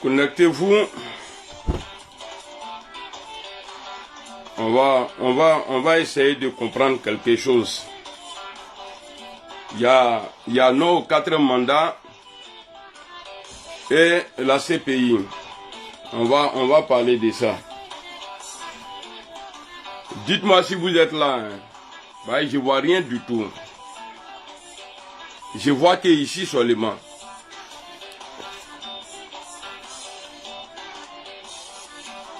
Connectez-vous. On va essayer de comprendre quelque chose. Il y a nos 4 mandats et la CPI. On va parler de ça. Dites-moi si vous êtes là. Hein. Bah, je vois rien du tout. Je vois que ici seulement.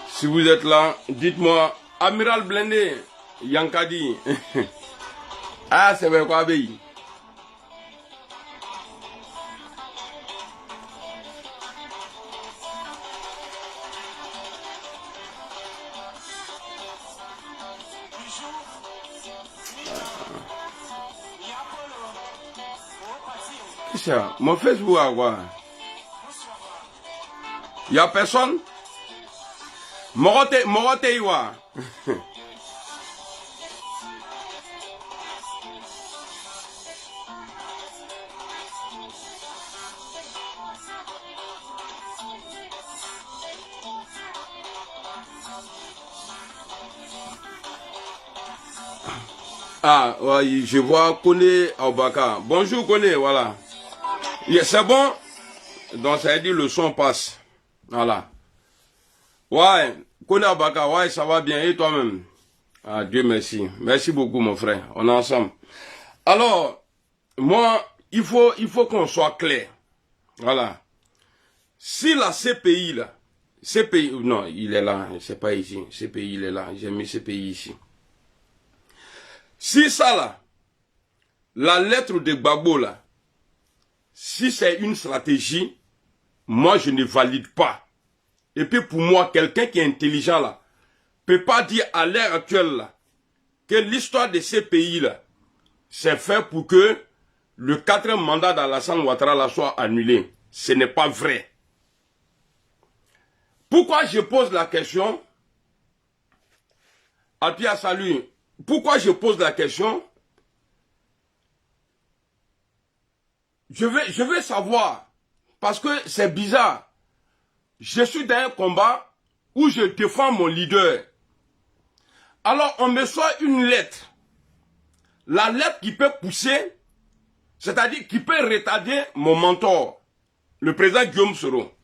Si vous êtes là, dites-moi, Amiral Blindé, Yankadi. Ah, c'est vrai quoi, Béi? Qu'est-ce que c'est? Mon Facebook à quoi? Il n'y a personne? Morote Iwa. Ah, ouais, je vois Kone Aubaka. Bonjour Kone, voilà. C'est bon? Donc ça veut dire le son passe. Voilà. Ouais, Kone Aubaka, ouais, ça va bien. Et toi-même? Ah, Dieu merci. Merci beaucoup mon frère. On est ensemble. Alors, moi, il faut qu'on soit clair. Voilà. Si la CPI là, CPI, non, il est là, c'est pas ici. CPI, il est là. J'ai mis CPI ici. Si ça là, la lettre de Gbagbo là, si c'est une stratégie, moi je ne valide pas. Et puis pour moi, quelqu'un qui est intelligent là, peut pas dire à l'heure actuelle là, que l'histoire de ces pays là, c'est fait pour que le 4e mandat d'Alassane Ouattara là soit annulé. Ce n'est pas vrai. Pourquoi je pose la question? Alpia, salut. Pourquoi je pose la question? Je veux savoir. Parce que c'est bizarre. Je suis dans un combat où je défends mon leader. Alors on me sort une lettre. La lettre qui peut pousser, c'est-à-dire qui peut retarder mon mentor, le président Guillaume Soro.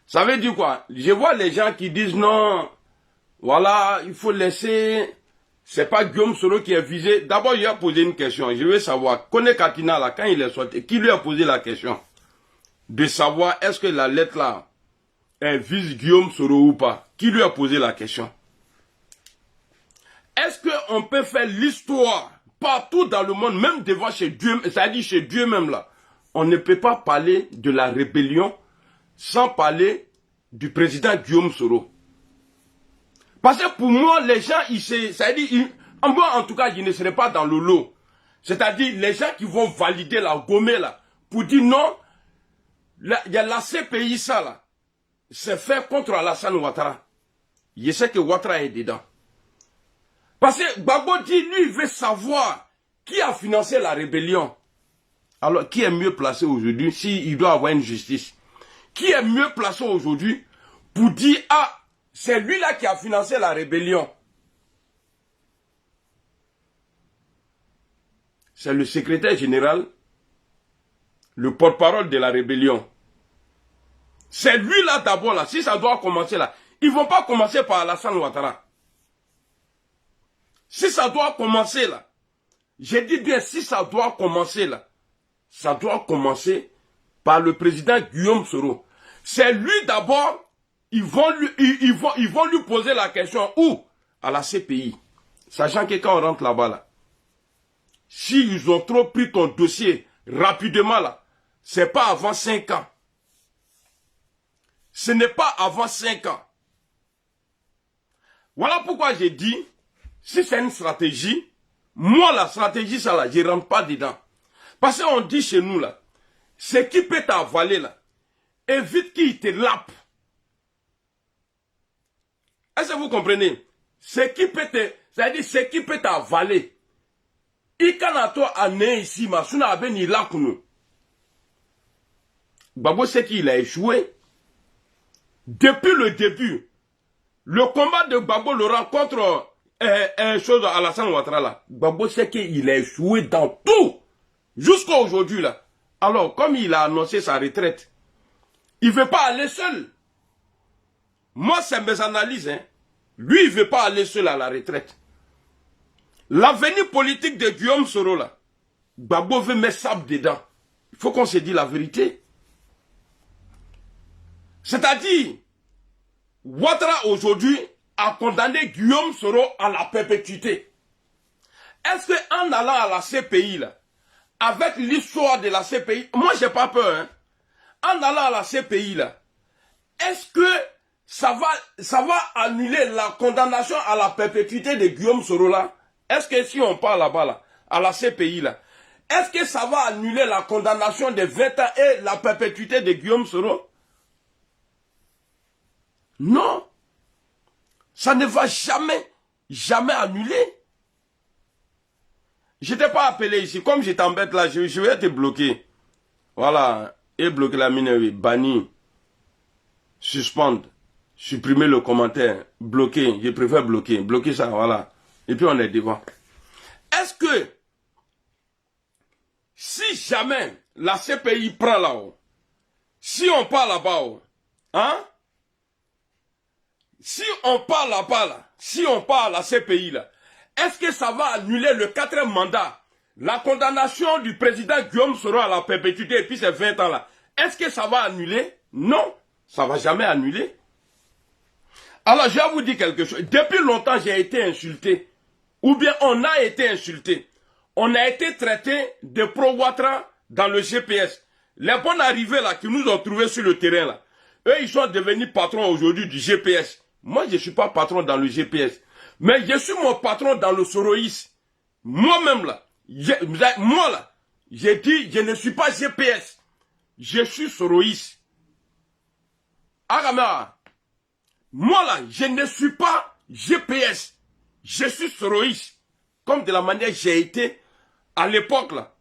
Ça veut dire quoi? Je vois les gens qui disent non, voilà, il faut laisser... C'est pas Guillaume Soro qui est visé. D'abord, il a posé une question. Je veux savoir, Kone Katina, là, quand il est sorti, qui lui a posé la question? De savoir, est-ce que la lettre là, elle vise Guillaume Soro ou pas? Qui lui a posé la question? Est-ce qu'on peut faire l'histoire partout dans le monde, même devant chez Dieu, c'est-à-dire chez Dieu même là? On ne peut pas parler de la rébellion sans parler du président Guillaume Soro. Parce que pour moi, les gens, c'est-à-dire, moi en tout cas, je ne serai pas dans le lot. C'est-à-dire, les gens qui vont valider la gommée là, pour dire non, il y a la CPI ça là, c'est fait contre Alassane Ouattara. Je sais que Ouattara est dedans. Parce que Gbagbo dit, lui, il veut savoir qui a financé la rébellion. Alors, qui est mieux placé aujourd'hui, s'il doit avoir une justice? Qui est mieux placé aujourd'hui pour dire, ah, c'est lui-là qui a financé la rébellion? C'est le secrétaire général, le porte-parole de la rébellion. C'est lui-là d'abord, là. Si ça doit commencer là, ils ne vont pas commencer par Alassane Ouattara. Si ça doit commencer là, j'ai dit bien, si ça doit commencer là, ça doit commencer par le président Guillaume Soro. C'est lui d'abord, ils vont lui poser la question où? À la CPI. Sachant que quand on rentre là-bas, là, si ils ont trop pris ton dossier rapidement, là, c'est pas avant 5 ans. Ce n'est pas avant 5 ans. Voilà pourquoi j'ai dit, si c'est une stratégie, moi, la stratégie, ça là, je ne rentre pas dedans. Parce qu'on dit chez nous, là, ce qui peut t'avaler, là, évite qu'il te lappe. Est-ce que vous comprenez? Ce qui peut te, c'est-à-dire ce qui peut t'avaler. Il kana toi ane ici, ma suna abe ni lakuno. Gbagbo sait qu'il a échoué. Depuis le début, le combat de Gbagbo Laurent contre Alassane Ouattara là, Gbagbo sait qu'il a échoué dans tout. Jusqu'à aujourd'hui là. Alors, comme il a annoncé sa retraite, il ne veut pas aller seul. Moi, c'est mes analyses. Hein. Lui, il ne veut pas aller seul à la retraite. L'avenir politique de Guillaume Soro, là, Gbagbo veut mettre sable dedans. Il faut qu'on se dise la vérité. C'est-à-dire, Ouattara aujourd'hui a condamné Guillaume Soro à la perpétuité. Est-ce qu'en allant à la CPI, là, avec l'histoire de la CPI, moi j'ai pas peur, hein, en allant à la CPI, là, est-ce que ça va annuler la condamnation à la perpétuité de Guillaume Soro là? Est-ce que si on parle là-bas, là, à la CPI, là, est-ce que ça va annuler la condamnation de 20 ans et la perpétuité de Guillaume Soro? Non. Ça ne va jamais annuler. Je t'ai pas appelé ici. Comme je t'embête là, je vais te bloquer. Voilà. Et bloquer la minerie. Bannir. Suspendre. Supprimer le commentaire. Bloquer. Je préfère bloquer. Bloquer ça, voilà. Et puis on est devant. Est-ce que si jamais la CPI prend là-haut, si on part là-bas, hein? Si on part là-bas, là, si on part à la CPI, là, est-ce que ça va annuler le 4e mandat, la condamnation du président Guillaume Soro à la perpétuité et puis ces 20 ans là? Est-ce que ça va annuler? Non, ça ne va jamais annuler. Alors je vais vous dire quelque chose. Depuis longtemps, j'ai été insulté. Ou bien on a été insulté. On a été traité de pro-Ouattara dans le GPS. Les bons arrivés là qui nous ont trouvés sur le terrain là, eux ils sont devenus patrons aujourd'hui du GPS. Moi je ne suis pas patron dans le GPS. Mais je suis mon patron dans le Soroïs. Moi-même là, moi là, j'ai dit je ne suis pas GPS. Je suis Soroïs. Agamara, moi là, je ne suis pas GPS. Je suis Soroïs. Comme de la manière j'ai été à l'époque là.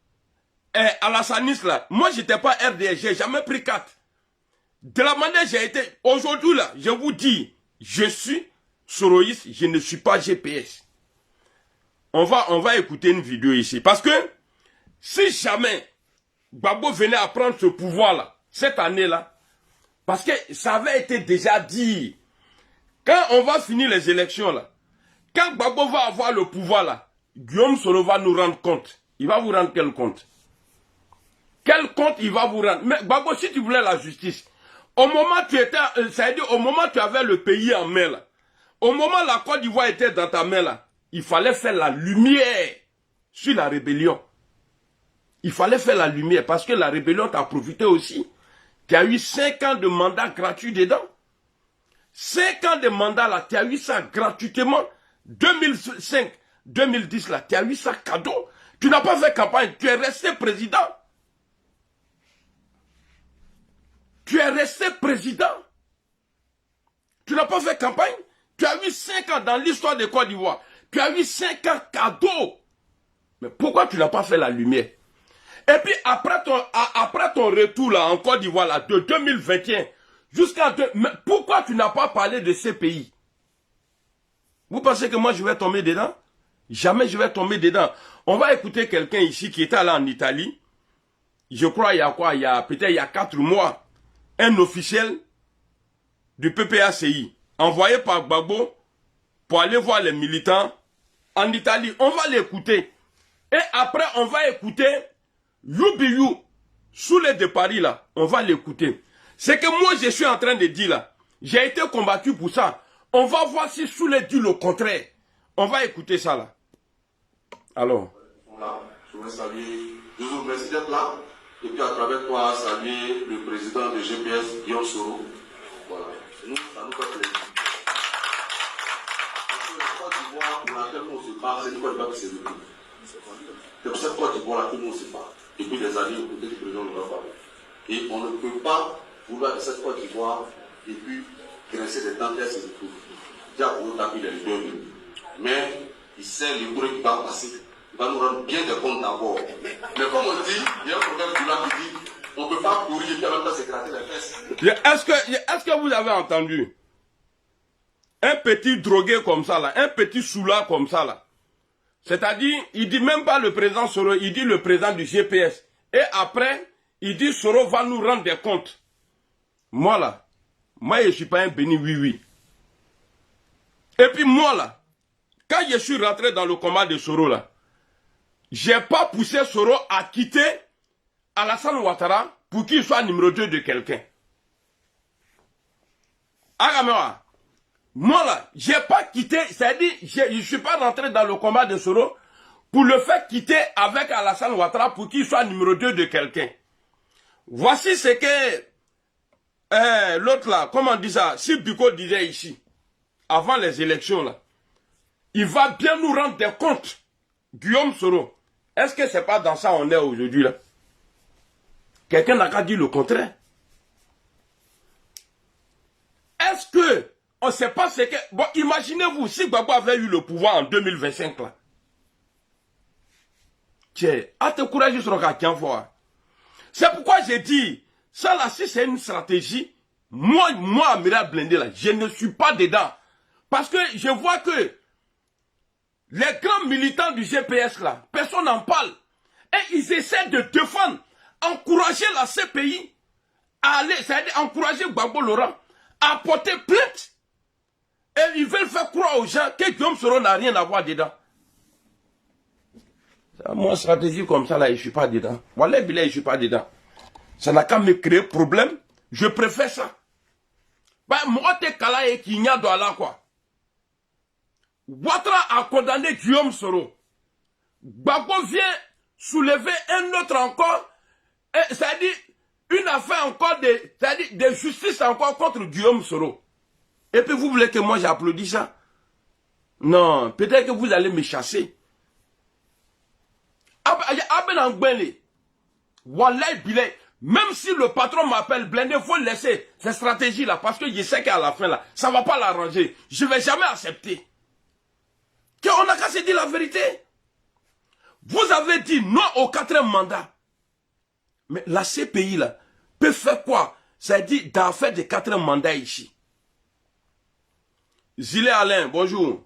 À la Sanis là. Moi j'étais pas RDS, j'ai jamais pris 4. De la manière j'ai été. Aujourd'hui là, je vous dis, je suis Soroïs, je ne suis pas GPS. On va écouter une vidéo ici. Parce que si jamais Gbagbo venait à prendre ce pouvoir là, cette année là, parce que ça avait été déjà dit. Quand on va finir les élections là, quand Gbagbo va avoir le pouvoir là, Guillaume Soro va nous rendre compte. Il va vous rendre quel compte? Quel compte il va vous rendre? Mais Gbagbo, si tu voulais la justice, au moment où tu étais, c'est-à-dire au moment où tu avais le pays en main là, au moment où la Côte d'Ivoire était dans ta main là, il fallait faire la lumière sur la rébellion. Il fallait faire la lumière parce que la rébellion t'a profité aussi. Tu as eu 5 ans de mandat gratuit dedans. 5 ans de mandat là, tu as eu ça gratuitement. 2005, 2010 là, tu as eu ça cadeau. Tu n'as pas fait campagne, tu es resté président. Tu es resté président. Tu n'as pas fait campagne. Tu as eu 5 ans dans l'histoire de Côte d'Ivoire. Tu as eu 5 ans cadeau. Mais pourquoi tu n'as pas fait la lumière? Et puis après ton retour là en Côte d'Ivoire là, de 2021 jusqu'à... Mais pourquoi tu n'as pas parlé de ces pays? Vous pensez que moi je vais tomber dedans? Jamais je vais tomber dedans. On va écouter quelqu'un ici qui était allé en Italie. Je crois il y a quoi? Peut-être il y a 4 mois. Un officiel du PPACI envoyé par Gbagbo pour aller voir les militants en Italie. On va l'écouter. Et après on va écouter Youbiou, Soulé de Paris là. On va l'écouter. C'est que moi je suis en train de dire là. J'ai été combattu pour ça. On va voir si Soulé dit le contraire. On va écouter ça là. Alors. Voilà, je voudrais saluer, je vous remercie d'être là. Et puis à travers toi, saluer le président de GPS, Guillaume Soro. Voilà, nous, ça nous fait plaisir. Parce que la Côte d'Ivoire, pour laquelle on se bat, c'est une Côte d'Ivoire qui s'est levée. C'est pour cette Côte d'Ivoire-là que nous on se bat. Depuis des années, au côté du président de la République. Et on ne peut pas vouloir de cette Côte d'Ivoire et puis graisser des dents et tout. Déjà pour nous taper les deux. Mais il sait le bruit qui va passer. Il va nous rendre bien des comptes d'abord. Mais comme on dit, il y a un problème du là qui dit on ne peut pas courir et puis en même temps se gratter les fesses. Est-ce que vous avez entendu un petit drogué comme ça là, un petit soulard comme ça là? C'est-à-dire, il dit même pas le président Soro, il dit le président du GPS. Et après, il dit Soro va nous rendre des comptes. Moi là, moi je ne suis pas un béni oui. Et puis moi là, quand je suis rentré dans le combat de Soro là, j'ai pas poussé Soro à quitter Alassane Ouattara pour qu'il soit numéro 2 de quelqu'un. Agamera, moi là, j'ai pas quitté, c'est-à-dire, je suis pas rentré dans le combat de Soro pour le faire quitter avec Alassane Ouattara pour qu'il soit numéro 2 de quelqu'un. Voici ce que l'autre là, comment on dit ça, si Biko disait ici, avant les élections là, il va bien nous rendre des comptes, Guillaume Soro. Est-ce que c'est pas dans ça on est aujourd'hui là? Quelqu'un n'a qu'à dire le contraire. Est-ce que on ne sait pas ce que... Bon, imaginez-vous, si Gbagbo avait eu le pouvoir en 2025 là. Tiens, à te courager sur le cas fort. C'est pourquoi j'ai dit, ça là, si c'est une stratégie, moi, Amiral Blindé là, je ne suis pas dedans. Parce que je vois que les grands militants du GPS là, personne n'en parle. Et ils essaient de défendre, encourager la CPI à aller, c'est-à-dire encourager Gbagbo Laurent à porter plainte. Et ils veulent faire croire aux gens que Guillaume Soro n'a rien à voir dedans. Moi, stratégie comme ça là, je ne suis pas dedans. Voilà, je ne suis pas dedans. Ça n'a qu'à me créer problème. Je préfère ça. Bah, moi, t'es calé et qui n'y a de là quoi. Ouattara a condamné Guillaume Soro. Gbagbo vient soulever un autre encore, c'est-à-dire une affaire encore de justice encore contre Guillaume Soro. Et puis vous voulez que moi j'applaudisse ça? Non, peut-être que vous allez me chasser. Même si le patron m'appelle Blindé, il faut laisser cette stratégie là, parce que je sais qu'à la fin là, ça ne va pas l'arranger. Je ne vais jamais accepter. On n'a qu'à se dire la vérité. Vous avez dit non au 4e mandat. Mais la CPI là, peut faire quoi? C'est-à-dire d'en faire des 4e mandats ici. Zilé Alain, bonjour.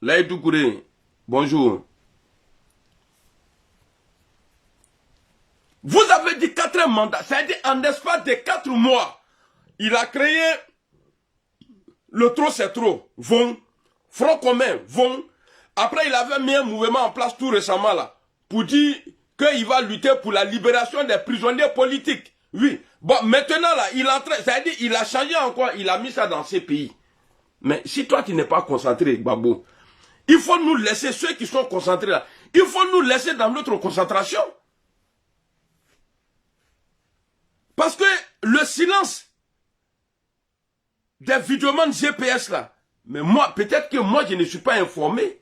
Laïdou Gouré, bonjour. Vous avez dit 4e mandat, c'est-à-dire en espace de 4 mois, il a créé le trop c'est trop, vont, Front commun, vont. Après, il avait mis un mouvement en place tout récemment là, pour dire qu'il va lutter pour la libération des prisonniers politiques. Oui. Bon, maintenant là, il entre, c'est-à-dire, il a changé encore, il a mis ça dans ces pays. Mais si toi, tu n'es pas concentré, Gbagbo, il faut nous laisser, ceux qui sont concentrés là, il faut nous laisser dans notre concentration. Parce que le silence des vidéomans GPS là, mais moi, peut-être que moi, je ne suis pas informé.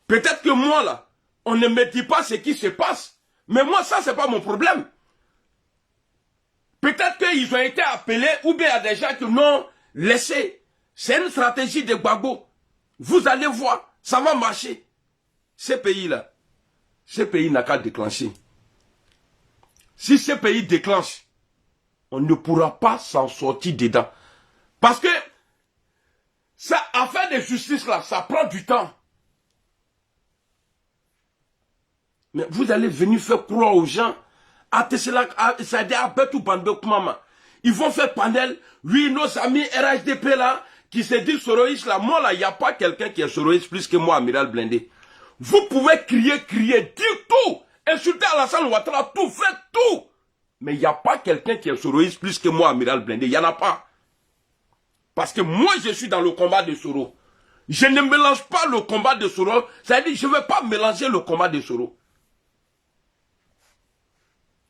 Peut-être que moi là, on ne me dit pas ce qui se passe. Mais moi, ça, c'est pas mon problème. Peut-être qu'ils ont été appelés, ou bien il y a des gens qui n'ont laissé. C'est une stratégie de Gbagbo. Vous allez voir, ça va marcher. Ces pays-là, ces pays n'a qu'à déclencher. Si ces pays déclenchent, on ne pourra pas s'en sortir dedans. Parce que, ça, affaire de justice là, ça prend du temps. Mais vous allez venir faire croire aux gens, ils vont faire panel, oui, nos amis RHDP là, qui se disent soroïstes là, moi là, il n'y a pas quelqu'un qui est soroïste plus que moi, Amiral Blindé. Vous pouvez crier, dire tout, insulter Alassane Ouattara, tout, faites tout. Mais il n'y a pas quelqu'un qui est soroïste plus que moi, Amiral Blindé, il n'y en a pas. Parce que moi, je suis dans le combat de Soro. Je ne mélange pas le combat de Soro. C'est-à-dire, je ne vais pas mélanger le combat de Soro.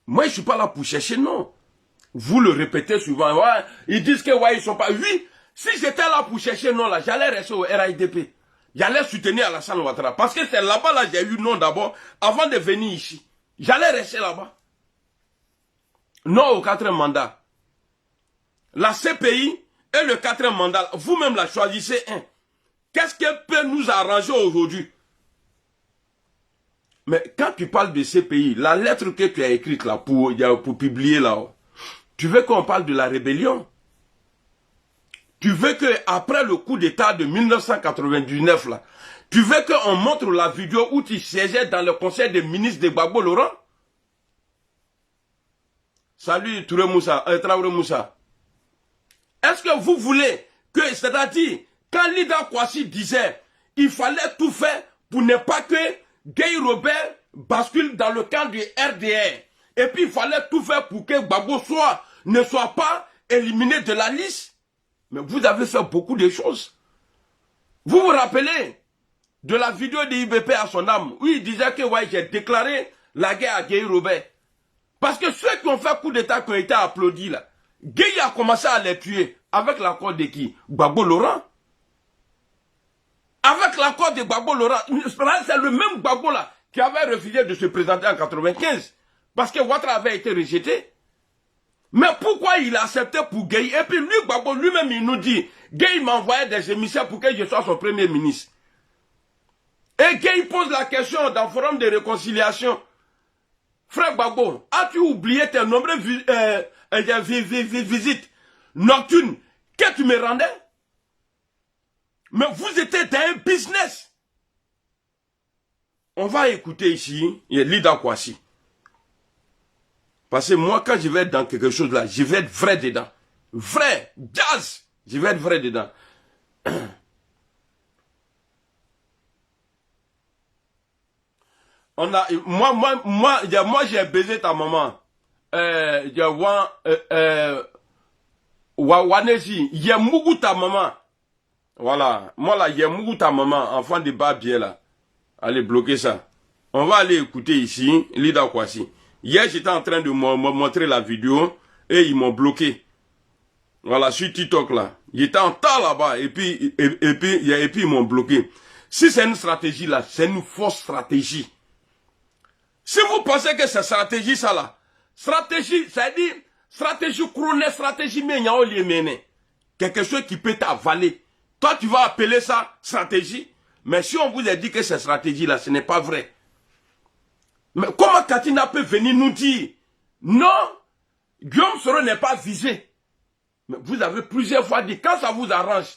Moi, je ne suis pas là pour chercher, non. Vous le répétez souvent. Ouais, ils disent que ouais, ils sont pas. Oui, si j'étais là pour chercher, non, là, j'allais rester au RIDP. J'allais soutenir Alassane Ouattara. Parce que c'est là-bas, là, j'ai eu non d'abord, avant de venir ici. J'allais rester là-bas. Non au 4e mandat. La CPI et le 4e mandat, vous-même la choisissez un. Qu'est-ce qui peut nous arranger aujourd'hui? Mais quand tu parles de CPI, la lettre que tu as écrite là pour publier là, tu veux qu'on parle de la rébellion? Tu veux que après le coup d'état de 1999 là, tu veux qu'on montre la vidéo où tu siégeais dans le conseil des ministres de Gbagbo Laurent? Salut Traoré Moussa. Est-ce que vous voulez que, c'est-à-dire, quand Lida Kwasi disait, il fallait tout faire pour ne pas que Guy Robert bascule dans le camp du RDR, et puis il fallait tout faire pour que Gbagbo ne soit pas éliminé de la liste? Mais vous avez fait beaucoup de choses. Vous vous rappelez de la vidéo de IBP à son âme, où il disait que ouais, j'ai déclaré la guerre à Guy Robert. Parce que ceux qui ont fait coup d'état qui ont été applaudis là, Gueye a commencé à les tuer avec l'accord de qui? Gbagbo Laurent. Avec l'accord de Gbagbo Laurent. C'est le même Gbagbo là qui avait refusé de se présenter en 95. Parce que Ouattara avait été rejeté. Mais pourquoi il a accepté pour Gueye? Et puis lui, Gbagbo lui-même, il nous dit, Gueye m'envoyait des émissaires pour que je sois son premier ministre. Et Gueye pose la question dans le forum de réconciliation. Frère Gbagbo, as-tu oublié tes nombreuses visites nocturnes que tu me rendais? Mais vous étiez dans un business. On va écouter ici, il y a Lida Kwasi. Parce que moi, quand je vais être dans quelque chose là, je vais être vrai dedans. Vrai, jazz, je vais être vrai dedans. Moi, j'ai baisé ta maman. Wanesi, j'ai mougou ta maman. Voilà. Moi, là, j'ai mougou ta maman, enfant de Babier, là. Allez, bloquer ça. On va aller écouter ici, Lida Kwasi. Hier, j'étais en train de me montrer la vidéo et ils m'ont bloqué. Voilà, sur TikTok, là. J'étais en temps là-bas et puis ils m'ont bloqué. Si c'est une stratégie, là, c'est une fausse stratégie. Si vous pensez que c'est stratégie, ça là, stratégie, ça dit, stratégie chroné, stratégie mené, quelque chose qui peut t'avaler. Toi, tu vas appeler ça stratégie, mais si on vous a dit que c'est stratégie là, ce n'est pas vrai. Mais comment Katina peut venir nous dire, non, Guillaume Soro n'est pas visé. Mais vous avez plusieurs fois dit, quand ça vous arrange.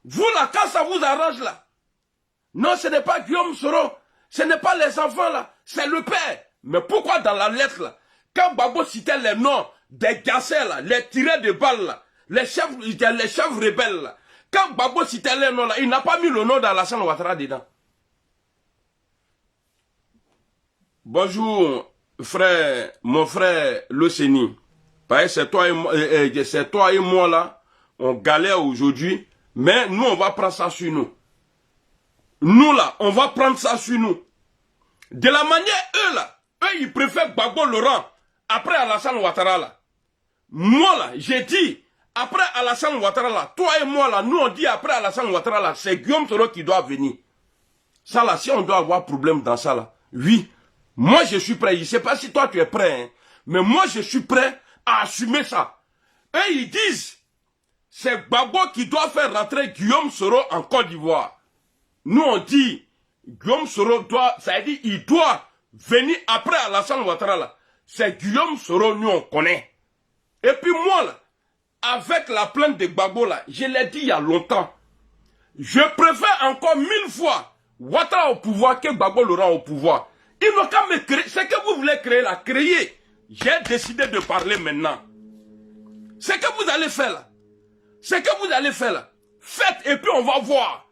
Vous là, quand ça vous arrange là. Non, ce n'est pas Guillaume Soro. Ce n'est pas les enfants là, c'est le père. Mais pourquoi dans la lettre là, quand Gbagbo citait les noms des gassés là, les tireurs de balles là, les chefs rebelles là, quand Gbagbo citait les noms là, il n'a pas mis le nom d'Alassane Ouattara dedans. Bonjour, frère, mon frère Loseni. C'est toi et moi là, on galère aujourd'hui, mais nous on va prendre ça sur nous. Nous là, on va prendre ça sur nous. De la manière, eux ils préfèrent Gbagbo Laurent après Alassane Ouattara là. Moi là, j'ai dit, après Alassane Ouattara là, toi et moi là, nous on dit après Alassane Ouattara là, c'est Guillaume Soro qui doit venir. Ça là, si on doit avoir problème dans ça là, oui, moi je suis prêt. Je ne sais pas si toi tu es prêt, hein, mais moi je suis prêt à assumer ça. Eux ils disent, c'est Gbagbo qui doit faire rentrer Guillaume Soro en Côte d'Ivoire. Nous on dit, Guillaume Soro doit, ça veut dire, il doit venir après Alassane Ouattara là. C'est Guillaume Soro, nous on connaît. Et puis moi là, avec la plainte de Gbagbo là, je l'ai dit il y a longtemps. Je préfère encore 1000 fois Ouattara au pouvoir que Gbagbo Laurent au pouvoir. Ils n'ont qu'à me créer. Ce que vous voulez créer là, créer. J'ai décidé de parler maintenant. Ce que vous allez faire là, faites et puis on va voir.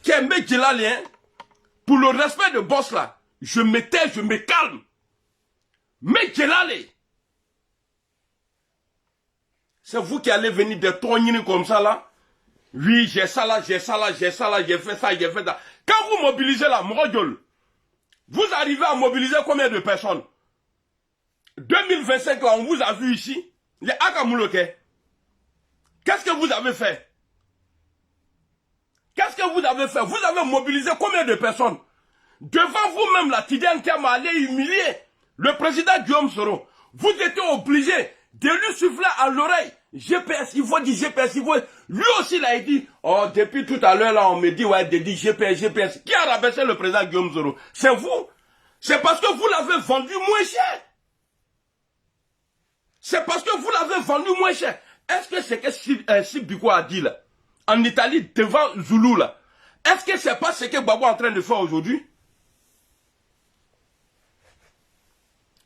Kembe Djelalien, pour le respect de boss là, je me tais, je me calme. Mais Djelali, C'est vous qui allez venir des tronines comme ça là. Oui, j'ai ça là, j'ai ça là, j'ai ça là, j'ai fait ça, j'ai fait ça. Quand vous mobilisez là, Mrodjol, vous arrivez à mobiliser combien de personnes? 2025 là, on vous a vu ici, les Akamouloke. Qu'est-ce que vous avez fait? Qu'est-ce que vous avez fait? Vous avez mobilisé combien de personnes? Devant vous-même, la Tidiane Thiam allait humilier le président Guillaume Soro. Vous étiez obligé de lui souffler à l'oreille. GPS, il faut dire GPS, il faut... Lui aussi, il a dit, oh, depuis tout à l'heure, là, on me dit, ouais, de dire GPS, GPS. Qui a rabaissé le président Guillaume Soro? C'est vous. C'est parce que vous l'avez vendu moins cher. C'est parce que vous l'avez vendu moins cher. Est-ce que c'est que Sibiko a dit, là, en Italie, devant Zoulou, là? Est-ce que c'est pas ce que Babo est en train de faire aujourd'hui?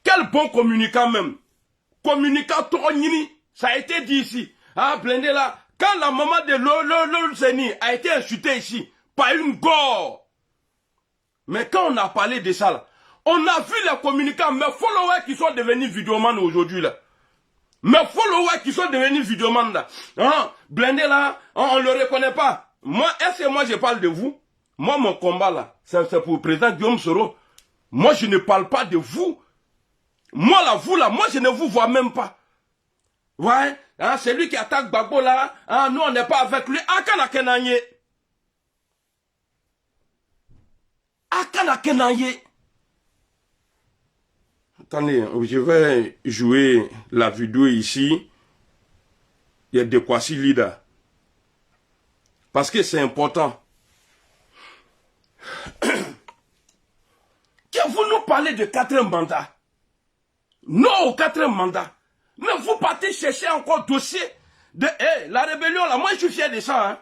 Quel bon communicant même. Communicant Tronini, ça a été dit ici. Ah, blindé là, quand la maman de Lolo Seni a été insultée ici, par une gore. Mais quand on a parlé de ça là, on a vu les communicants, mes followers qui sont devenus vidéomans aujourd'hui là. Mes followers qui sont devenus vidéomans là. Hein, blindé là, on ne le reconnaît pas. Moi, est-ce que moi je parle de vous? Moi, mon combat là, c'est pour le président Guillaume Soro. Moi, je ne parle pas de vous. Moi là, vous là, moi je ne vous vois même pas. Ouais, hein, c'est lui qui attaque Gbagbo là. Hein, nous on n'est pas avec lui. Akana Kenanye. Akana Kenanye. Attendez, je vais jouer la vidéo ici. Il y a de quoi si leader. Parce que c'est important. Que vous nous parlez de 4e mandat. Non au 4e mandat. Mais vous partez chercher encore dossier de la rébellion là. Moi je suis fier de ça. Hein.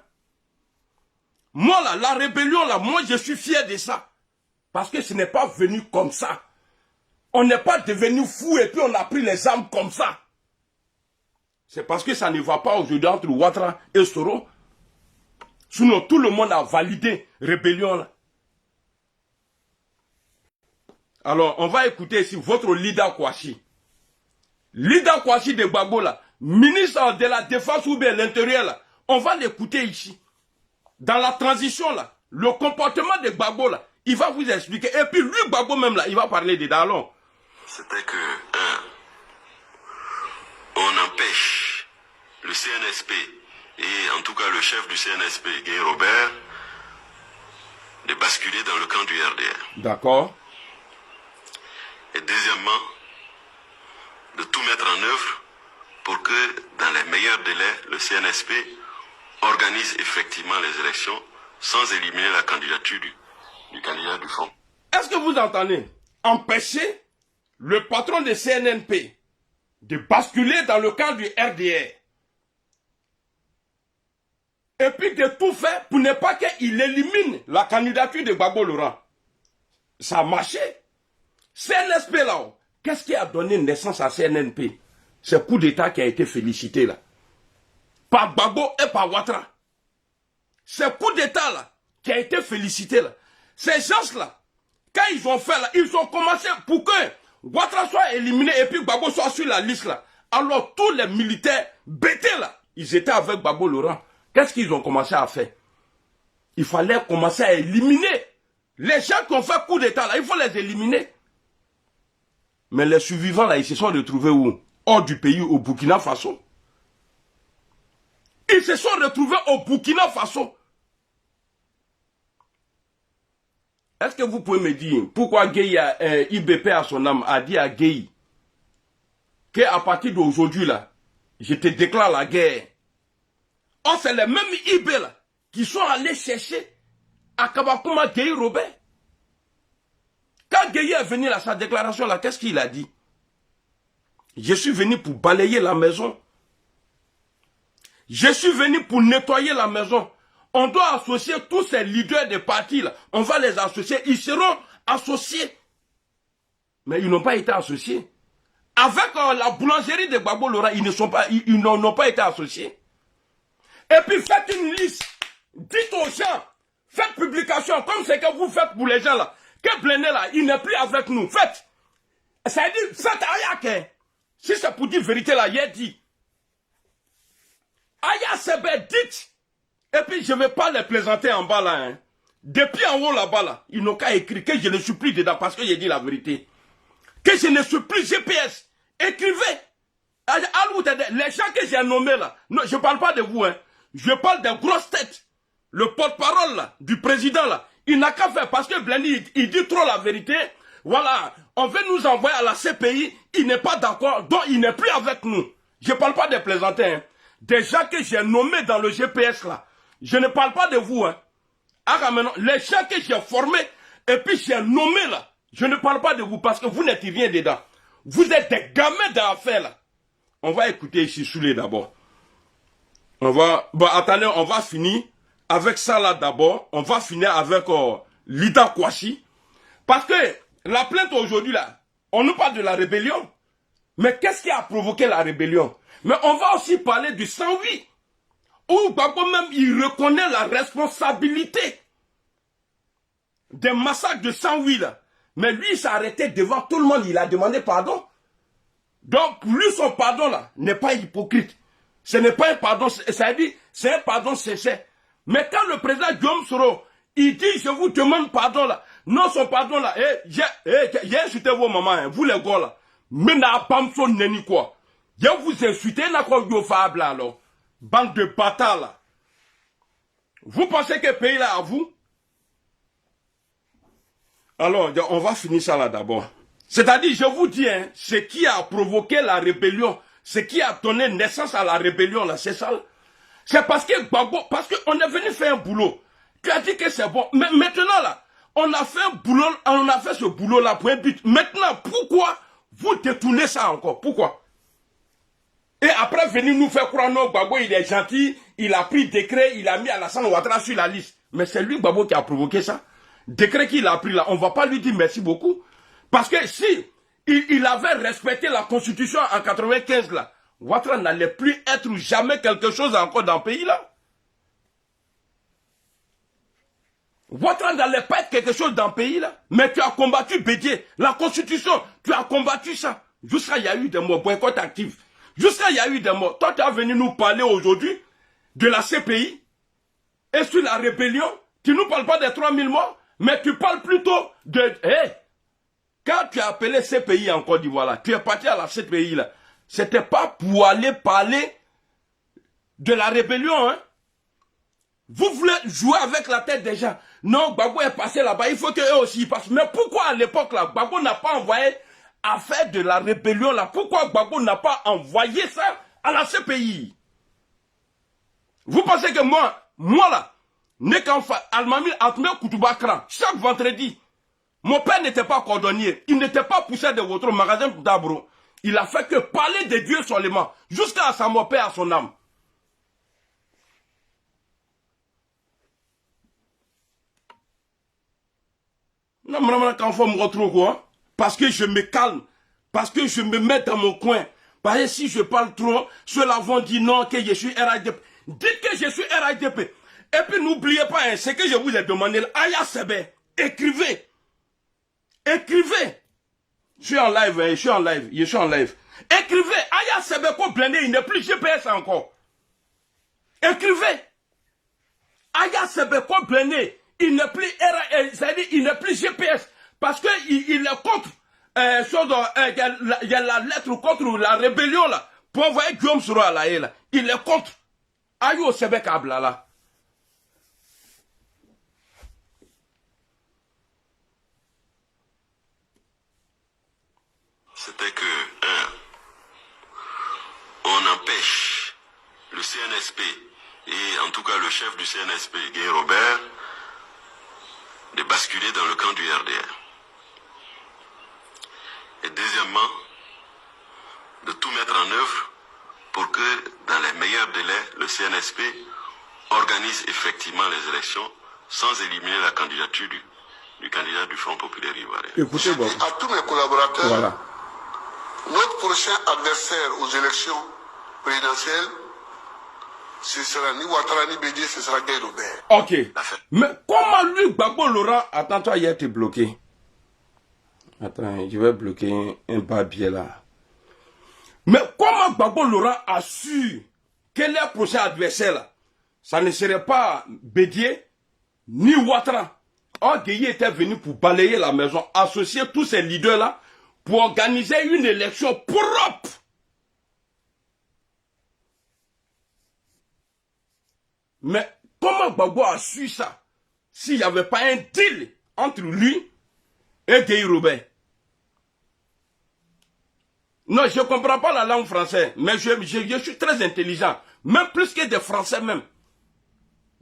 Moi là, la rébellion là, moi je suis fier de ça. Parce que ce n'est pas venu comme ça. On n'est pas devenu fou et puis on a pris les armes comme ça. C'est parce que ça ne va pas aujourd'hui entre Ouattara et Soro. Sinon tout le monde a validé rébellion là. Alors, on va écouter ici votre leader Kouachi. Leader Kouachi de Gbagbo là, ministre de la Défense ou bien l'Intérieur là, on va l'écouter ici. Dans la transition là, le comportement de Gbagbo là, il va vous expliquer. Et puis lui, Gbagbo même là, il va parler de Dalon. C'était que, on empêche le CNSP, et en tout cas le chef du CNSP, Guy Robert, de basculer dans le camp du RDR. D'accord. Et deuxièmement, de tout mettre en œuvre pour que, dans les meilleurs délais, le CNSP organise effectivement les élections sans éliminer la candidature du candidat du Front. Est-ce que vous entendez? Empêcher le patron de CNNP de basculer dans le camp du RDR. Et puis de tout faire pour ne pas qu'il élimine la candidature de Gbagbo Laurent. Ça a marché. CNSP là, qu'est-ce qui a donné naissance à CNNP? C'est le coup d'État qui a été félicité là. Par Gbagbo et par Ouattara. C'est le coup d'État là qui a été félicité là. Ces gens là, quand ils ont fait là, ils ont commencé pour que Ouattara soit éliminé et puis Gbagbo soit sur la liste là. Alors tous les militaires bêtés là, ils étaient avec Gbagbo Laurent. Qu'est-ce qu'ils ont commencé à faire? Il fallait commencer à éliminer. Les gens qui ont fait coup d'État là, il faut les éliminer. Mais les survivants là, ils se sont retrouvés où? Hors du pays, au Burkina Faso. Ils se sont retrouvés au Burkina Faso. Est-ce que vous pouvez me dire pourquoi Gueye, IBP à son âme, a dit à Gueye qu'à partir d'aujourd'hui là, je te déclare la guerre. Oh, c'est les mêmes IB là qui sont allés chercher à Kabakuma Gueye Robert. Quand Gueye est venu à sa déclaration là, qu'est-ce qu'il a dit? Je suis venu pour balayer la maison. Je suis venu pour nettoyer la maison. On doit associer tous ces leaders de partis là. On va les associer. Ils seront associés. Mais ils n'ont pas été associés. Avec la boulangerie de Gbagbo Laurent, ils n'ont pas été associés. Et puis faites une liste. Dites aux gens. Faites publication comme ce que vous faites pour les gens là. Que Blendé là, il n'est plus avec nous. Faites. Ça veut dire, faites Ayak. Si c'est pour dire vérité là, il a dit. Aya Sebe, dites. Et puis je ne vais pas les plaisanter en bas là. Hein. Depuis en haut là-bas là, ils n'ont qu'à écrire que je ne suis plus dedans parce que j'ai dit la vérité. Que je ne suis plus GPS. Écrivez. Les gens que j'ai nommés là, non, je ne parle pas de vous. Hein. Je parle des grosses têtes. Le porte-parole là, du président là, il n'a qu'à faire parce que Blendi, il dit trop la vérité. Voilà, on veut nous envoyer à la CPI, il n'est pas d'accord, donc il n'est plus avec nous. Je ne parle pas des plaisantins. Hein. Des gens que j'ai nommés dans le GPS là. Je ne parle pas de vous. Hein. Ah, maintenant, les gens que j'ai formés et puis j'ai nommés là, je ne parle pas de vous parce que vous n'êtes rien dedans. Vous êtes des gamins d'affaires là. On va écouter ici Soulé d'abord. Bon, attendez, on va finir avec ça là d'abord. On va finir avec Lida Kouachi. Parce que la plainte aujourd'hui là, on nous parle de la rébellion. Mais qu'est-ce qui a provoqué la rébellion? Mais on va aussi parler du 108. Où Gbagbo même il reconnaît la responsabilité des massacres de 108 là. Mais lui il s'est arrêté devant tout le monde, il a demandé pardon. Donc lui son pardon là n'est pas hypocrite. Ce n'est pas un pardon, ça dit c'est un pardon sincère. Mais quand le président Guillaume Soro, il dit je vous demande pardon là. Non son pardon là, j'ai insulté vos mamans, hein, vous les gars là. Mais n'a pas son neni quoi. Je vous insulté n'a quoi yo fable alors. Bande de bâtards là. Vous pensez que le pays là à vous? Alors, on va finir ça là d'abord. C'est-à-dire, je vous dis, hein, ce qui a provoqué la rébellion, ce qui a donné naissance à la rébellion là, c'est ça. C'est parce que Gbagbo, parce qu'on est venu faire un boulot. Tu as dit que c'est bon. Mais maintenant là, on a fait un boulot, on a fait ce boulot là pour un but. Maintenant, pourquoi vous détournez ça encore? Pourquoi? Et après, venir nous faire croire, non, Gbagbo, il est gentil, il a pris décret, il a mis Alassane Ouattara sur la liste. Mais c'est lui, Gbagbo, qui a provoqué ça. Décret qu'il a pris là, on ne va pas lui dire merci beaucoup. Parce que si il avait respecté la constitution en 95 là, Ouattara n'allait plus être jamais quelque chose encore dans le pays là. Ouattara n'allait pas être quelque chose dans le pays là. Mais tu as combattu Bédié, la constitution, tu as combattu ça. Jusqu'à il y a eu des morts, boycott actif. Jusqu'à il y a eu des morts. Toi, tu es venu nous parler aujourd'hui de la CPI et sur la rébellion. Tu ne nous parles pas des 3000 morts, mais tu parles plutôt de... Hey, quand tu as appelé CPI en Côte d'Ivoire, là, tu es parti à la CPI, là. C'était pas pour aller parler de la rébellion, hein. Vous voulez jouer avec la tête des gens. Non, Gbagbo est passé là-bas, il faut qu'eux aussi y passent. Mais pourquoi à l'époque, là, Gbagbo n'a pas envoyé à faire de la rébellion, là? Pourquoi Gbagbo n'a pas envoyé ça à la CPI? Vous pensez que moi là, n'est qu'en fait, Almami Atme Koutoubakran, chaque vendredi, mon père n'était pas cordonnier, il n'était pas poussé de votre magasin d'Abro. Il a fait que parler de Dieu seulement, jusqu'à sa mort, père à son âme. Non, mais quand faut me retrouver quoi? Parce que je me calme, parce que je me mets dans mon coin. Parce que si je parle trop, ceux-là vont dire non, que je suis RHDP. Dites que je suis RHDP. Et puis n'oubliez pas, hein, ce que je vous ai demandé, Aya Sebe, écrivez. Écrivez. Je suis en live, hein, je suis en live. Écrivez. Aya Sebe pour blender, il n'est plus GPS encore. Écrivez. Aya Sebe pour blender, il n'est plus c'est-à-dire il n'est plus GPS. Parce qu'il est contre, il y a la lettre contre la rébellion là, pour envoyer Guillaume Soro à la haie là. Il est contre. Ayo Sebe Kabla là. C'était que, on empêche le CNSP, et en tout cas le chef du CNSP, Guy Robert, de basculer dans le camp du RDR. Et deuxièmement, de tout mettre en œuvre pour que, dans les meilleurs délais, le CNSP organise effectivement les élections sans éliminer la candidature du candidat du Front populaire ivoirien. Écoutez, bon. À tous mes collaborateurs, Voilà. Notre prochain adversaire aux élections présidentielles, ce sera ni Ouattara ni Bédié, ce sera Guy Robert. Ok. Mais comment lui, Gbagbo Laurent, attends-toi, il a été bloqué. Attends, je vais bloquer un papier là. Mais comment Gbagbo Laurent a su que leur prochain adversaire, là, ça ne serait pas Bédié ni Ouattara. Or, Gueye était venu pour balayer la maison, associer tous ces leaders-là pour organiser une élection propre. Mais comment Gbagbo a su ça s'il n'y avait pas un deal entre lui et Gueye Robert? Non, je ne comprends pas la langue française, mais je suis très intelligent. Même plus que des Français même.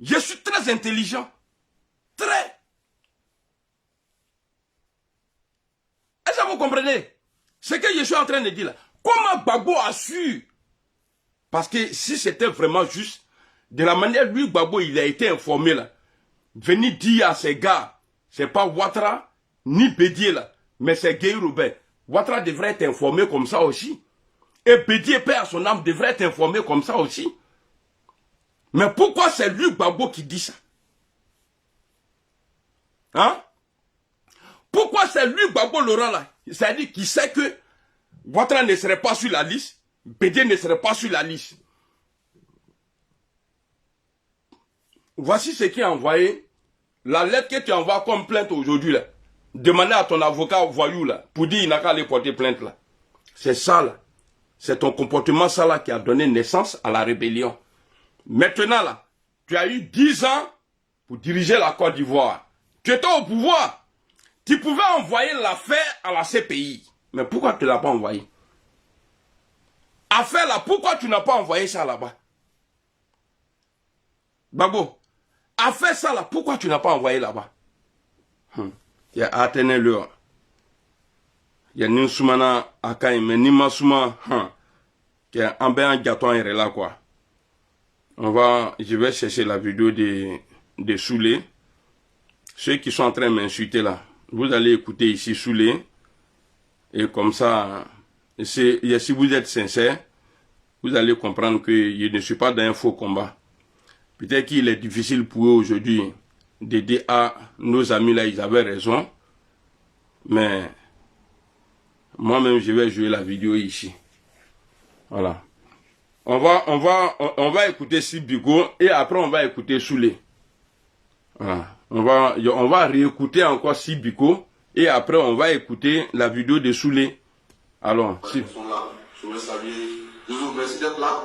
Je suis très intelligent. Très. Est-ce que vous comprenez ce que je suis en train de dire là? Comment Gbagbo a su? Parce que si c'était vraiment juste, de la manière lui, Gbagbo, il a été informé là, venir dire à ces gars, c'est pas Ouattara ni Bédié là, mais c'est Gueye Robert. Ouattara devrait être informé comme ça aussi. Et Bédié, père à son âme, devrait être informé comme ça aussi. Mais pourquoi c'est lui, Gbagbo, qui dit ça? Hein? Pourquoi c'est lui, Gbagbo Laurent, là? C'est-à-dire qu'il sait que Ouattara ne serait pas sur la liste, Bédié ne serait pas sur la liste. Voici ce qui a envoyé la lettre que tu envoies comme plainte aujourd'hui, là. Demander à ton avocat voyou, là, pour dire qu'il n'a qu'à aller porter plainte, là. C'est ça, là. C'est ton comportement, ça, là, qui a donné naissance à la rébellion. Maintenant, là, tu as eu 10 ans pour diriger la Côte d'Ivoire. Tu étais au pouvoir. Tu pouvais envoyer l'affaire à la CPI. Mais pourquoi tu ne l'as pas envoyé? Affaire là, pourquoi tu n'as pas envoyé ça là-bas? Gbagbo, affaire ça là, pourquoi tu n'as pas envoyé là-bas? Il y a Athénée-le. Il y a Ninsumana Akaï, mais Nimasuma, il y a Ambé Gaton et là, quoi. Je vais chercher la vidéo de Soulé. Ceux qui sont en train de m'insulter là, vous allez écouter ici Soulé. Et comme ça, si vous êtes sincère, vous allez comprendre que je ne suis pas dans un faux combat. Peut-être qu'il est difficile pour eux aujourd'hui de dire à nos amis là, ils avaient raison. Mais moi-même, je vais jouer la vidéo ici. Voilà. On va écouter Sibigo et après on va écouter Soulé. Voilà. On va réécouter encore Sibigo et après on va écouter la vidéo de Soulé. Alors, si. Je veux saluer, je vous remercie d'être là.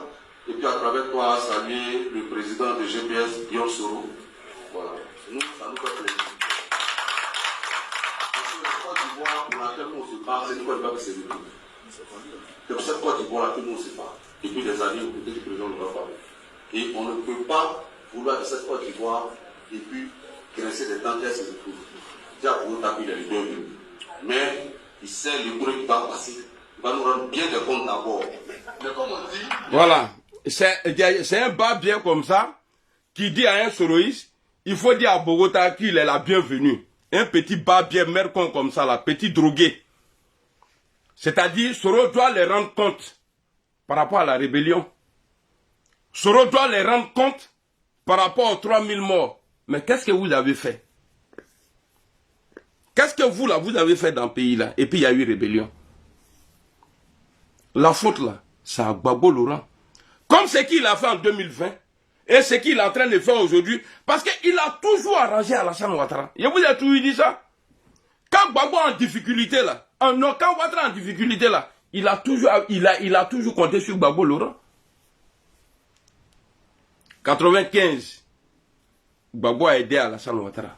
Et puis à travers toi, saluer le président de GPS, Guillaume Soro. Voilà. Nous, ça nous fait plaisir. Parce que la Côte d'Ivoire, pour laquelle on se parle, c'est une Côte d'Ivoire qui s'est vécue. C'est pour cette Côte d'Ivoire que nous on se parle. Depuis des années, peut-être que le président nous a parlé. Et on ne peut pas vouloir de cette Côte d'Ivoire et puis graisser des dents et tout. Déjà pour nous taper les deux. Mais il sait le bruit qui va passer. Il va nous rendre bien des comptes d'abord. Mais comme on dit. Voilà. C'est un bas bien comme ça qui dit à un soroïste, il faut dire à Bogota qu'il est la bienvenue. Un petit bas bien mercon comme ça, là, petit drogué. C'est-à-dire, Soro doit les rendre compte par rapport à la rébellion. Soro doit les rendre compte par rapport aux 3000 morts. Mais qu'est-ce que vous avez fait? Qu'est-ce que vous, là, vous avez fait dans le pays, là? Et puis, il y a eu rébellion. La faute, là, c'est à Gbagbo Laurent. Comme ce qu'il a fait en 2020 et ce qu'il est en train de faire aujourd'hui. Parce qu'il a toujours arrangé Alassane Ouattara. Je vous ai toujours dit ça. Quand Gbagbo est en difficulté, là, quand Ouattara est en difficulté, là, il a toujours compté sur Gbagbo Laurent. 95, Gbagbo a aidé Alassane Ouattara.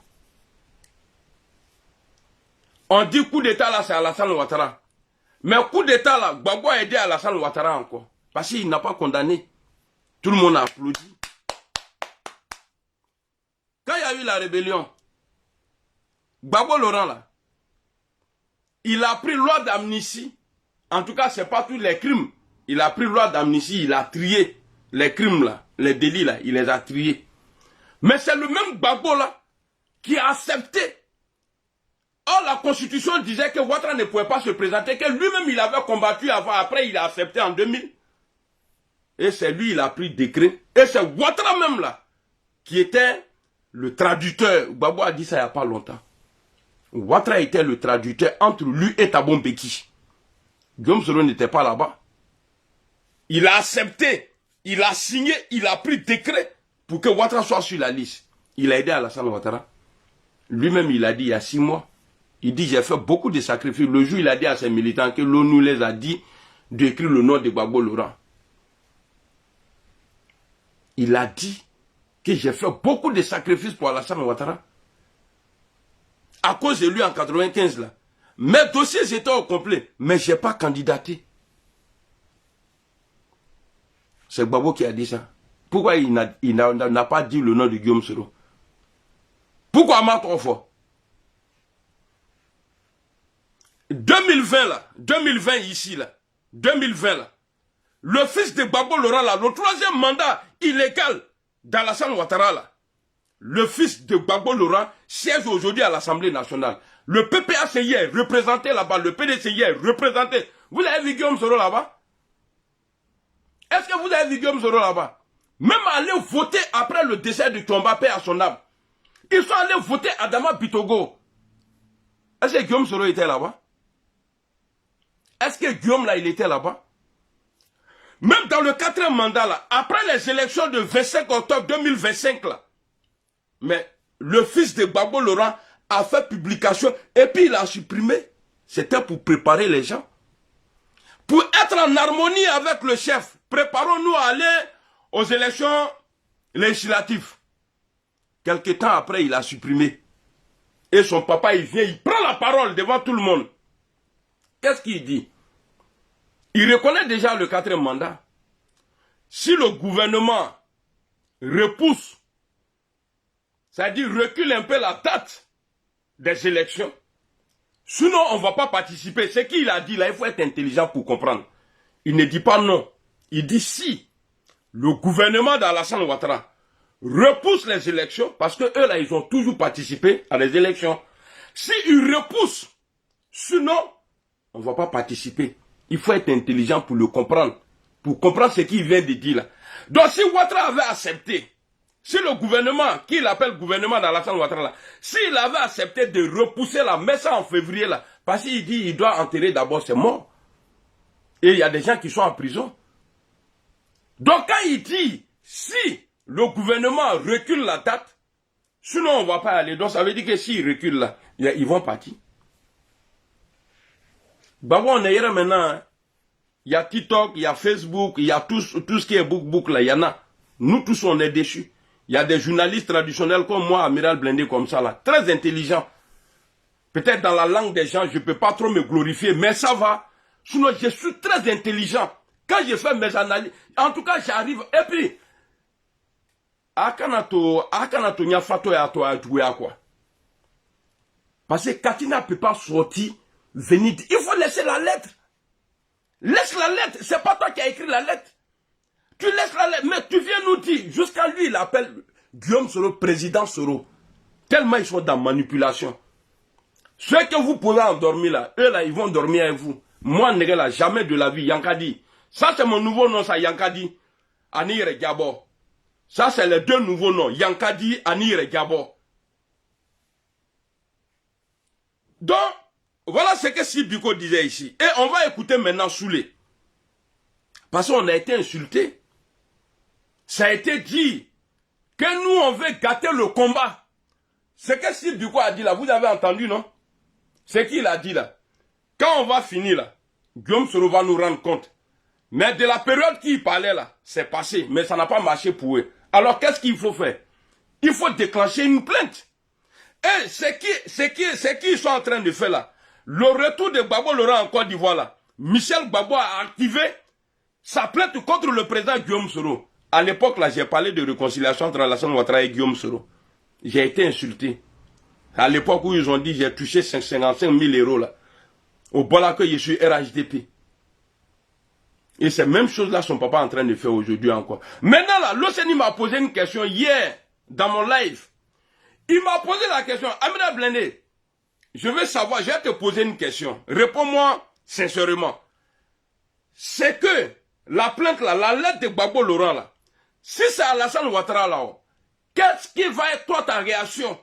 On dit coup d'état là, c'est Alassane Ouattara. Mais coup d'état là, Gbagbo a aidé Alassane Ouattara encore. Parce qu'il n'a pas condamné. Tout le monde a applaudi. Quand il y a eu la rébellion, Gbagbo Laurent là, il a pris loi d'amnistie. En tout cas, ce n'est pas tous les crimes. Il a pris loi d'amnistie, il a trié les crimes là, les délits là, il les a triés. Mais c'est le même Gbagbo là qui a accepté. Or, la constitution disait que Ouattara ne pouvait pas se présenter, que lui-même il avait combattu avant, après il a accepté en 2000. Et c'est lui, il a pris décret. Et c'est Ouattara même là, qui était le traducteur. Gbagbo a dit ça il n'y a pas longtemps. Ouattara était le traducteur entre lui et Thabo Mbeki. Guillaume Soro n'était pas là-bas. Il a accepté il a signé, il a pris décret pour que Ouattara soit sur la liste. Il a aidé Alassane Ouattara. Lui-même, il a dit il y a 6 mois. Il dit j'ai fait beaucoup de sacrifices. Le jour, il a dit à ses militants que l'ONU les a dit d'écrire le nom de Gbagbo Laurent. Il a dit que j'ai fait beaucoup de sacrifices pour Alassane Ouattara. À cause de lui en 95 là. Mes dossiers étaient au complet, mais je n'ai pas candidaté. C'est Gbagbo qui a dit ça. Pourquoi il n'a pas dit le nom de Guillaume Soro? Pourquoi m'a trop fort? 2020 là, 2020 ici là, 2020 là, le fils de Gbagbo Laurent là, le 3e mandat illégal d'Alassane Ouattara là, le fils de Gbagbo Laurent siège aujourd'hui à l'Assemblée nationale. Le PPACI est représenté là-bas, le PDCI est représenté. Vous avez vu Guillaume Soro là-bas? Est-ce que vous avez vu Guillaume Soro là-bas? Même aller voter après le décès de Tomba, paix à son âme. Ils sont allés voter Adama Bitogo. Est-ce que Guillaume Soro était là-bas? Est-ce que Guillaume là, il était là-bas? Même dans le 4e mandat là, après les élections de 25 octobre 2025 là, mais le fils de Gbagbo Laurent a fait publication et puis il a supprimé. C'était pour préparer les gens. Pour être en harmonie avec le chef, préparons-nous à aller aux élections législatives. Quelque temps après, il a supprimé. Et son papa, il vient, il prend la parole devant tout le monde. Qu'est-ce qu'il dit? Il reconnaît déjà le 4e mandat. Si le gouvernement repousse, c'est-à-dire recule un peu la date des élections, sinon on ne va pas participer. Ce qu'il a dit là, il faut être intelligent pour comprendre. Il ne dit pas non. Il dit si le gouvernement d'Alassane Ouattara repousse les élections, parce que eux là, ils ont toujours participé à les élections. S'ils repoussent, sinon, on ne va pas participer. Il faut être intelligent pour le comprendre. Pour comprendre ce qu'il vient de dire là. Donc si Ouattara avait accepté, si le gouvernement, qu'il appelle gouvernement d'Alassane Ouattara là, s'il avait accepté de repousser la messe en février là, parce qu'il dit il doit enterrer d'abord ses morts. Et il y a des gens qui sont en prison. Donc quand il dit, si le gouvernement recule la date, sinon on ne va pas aller. Donc ça veut dire que s'ils reculent là, ils vont partir. Bah bon, on est là maintenant. Hein. Il y a TikTok, il y a Facebook, il y a tout ce qui est book là, il y en a. Nous tous on est déçus. Il y a des journalistes traditionnels comme moi, Amiral Blindé comme ça là, très intelligents. Peut-être dans la langue des gens, je ne peux pas trop me glorifier, mais ça va. Sinon, je suis très intelligent. Quand je fais mes analyses, en tout cas, j'arrive. Et puis, Akanato Nyafato et toi à quoi? Parce que Katina ne peut pas sortir, venir. Il faut laisser la lettre. Laisse la lettre. C'est pas toi qui as écrit la lettre. Tu laisses la lettre. Mais tu viens nous dire. Jusqu'à lui, il appelle Guillaume Soro, président Soro. Tellement ils sont dans manipulation. Ceux que vous pouvez endormir là, eux là, ils vont dormir avec vous. Moi, n'est là, jamais de la vie. Yankadi. Ça, c'est mon nouveau nom, ça, Yankadi. Anire Gabo. Ça, c'est les 2 nouveaux noms. Yankadi, Anire Gabo. Donc, voilà ce que Sibiko disait ici. Et on va écouter maintenant Soulé. Parce qu'on a été insulté. Ça a été dit que nous, on veut gâter le combat. Ce que Sibiko a dit là, vous avez entendu, non? Ce qu'il a dit là. Quand on va finir là, Guillaume Soro va nous rendre compte. Mais de la période qu'il parlait là, c'est passé. Mais ça n'a pas marché pour eux. Alors qu'est-ce qu'il faut faire? Il faut déclencher une plainte. Et ce qu'ils sont en train de faire là, le retour de Gbagbo Laurent en Côte d'Ivoire là, Michel Gbagbo a activé sa plainte contre le président Guillaume Soro. À l'époque là, j'ai parlé de réconciliation entre Alassane Ouattara et Guillaume Soro. J'ai été insulté. À l'époque où ils ont dit j'ai touché 55 000 € là. Au Bola que je suis RHDP. Et ces mêmes choses-là, son papa est en train de faire aujourd'hui encore. Maintenant là, l'OCNI m'a posé une question hier, dans mon live. Il m'a posé la question, Amina Blindé, je veux savoir, je vais te poser une question. Réponds-moi sincèrement. C'est que la plainte là, la lettre de Gbagbo Laurent là, si c'est Alassane Ouattara là, qu'est-ce qui va être toi ta réaction?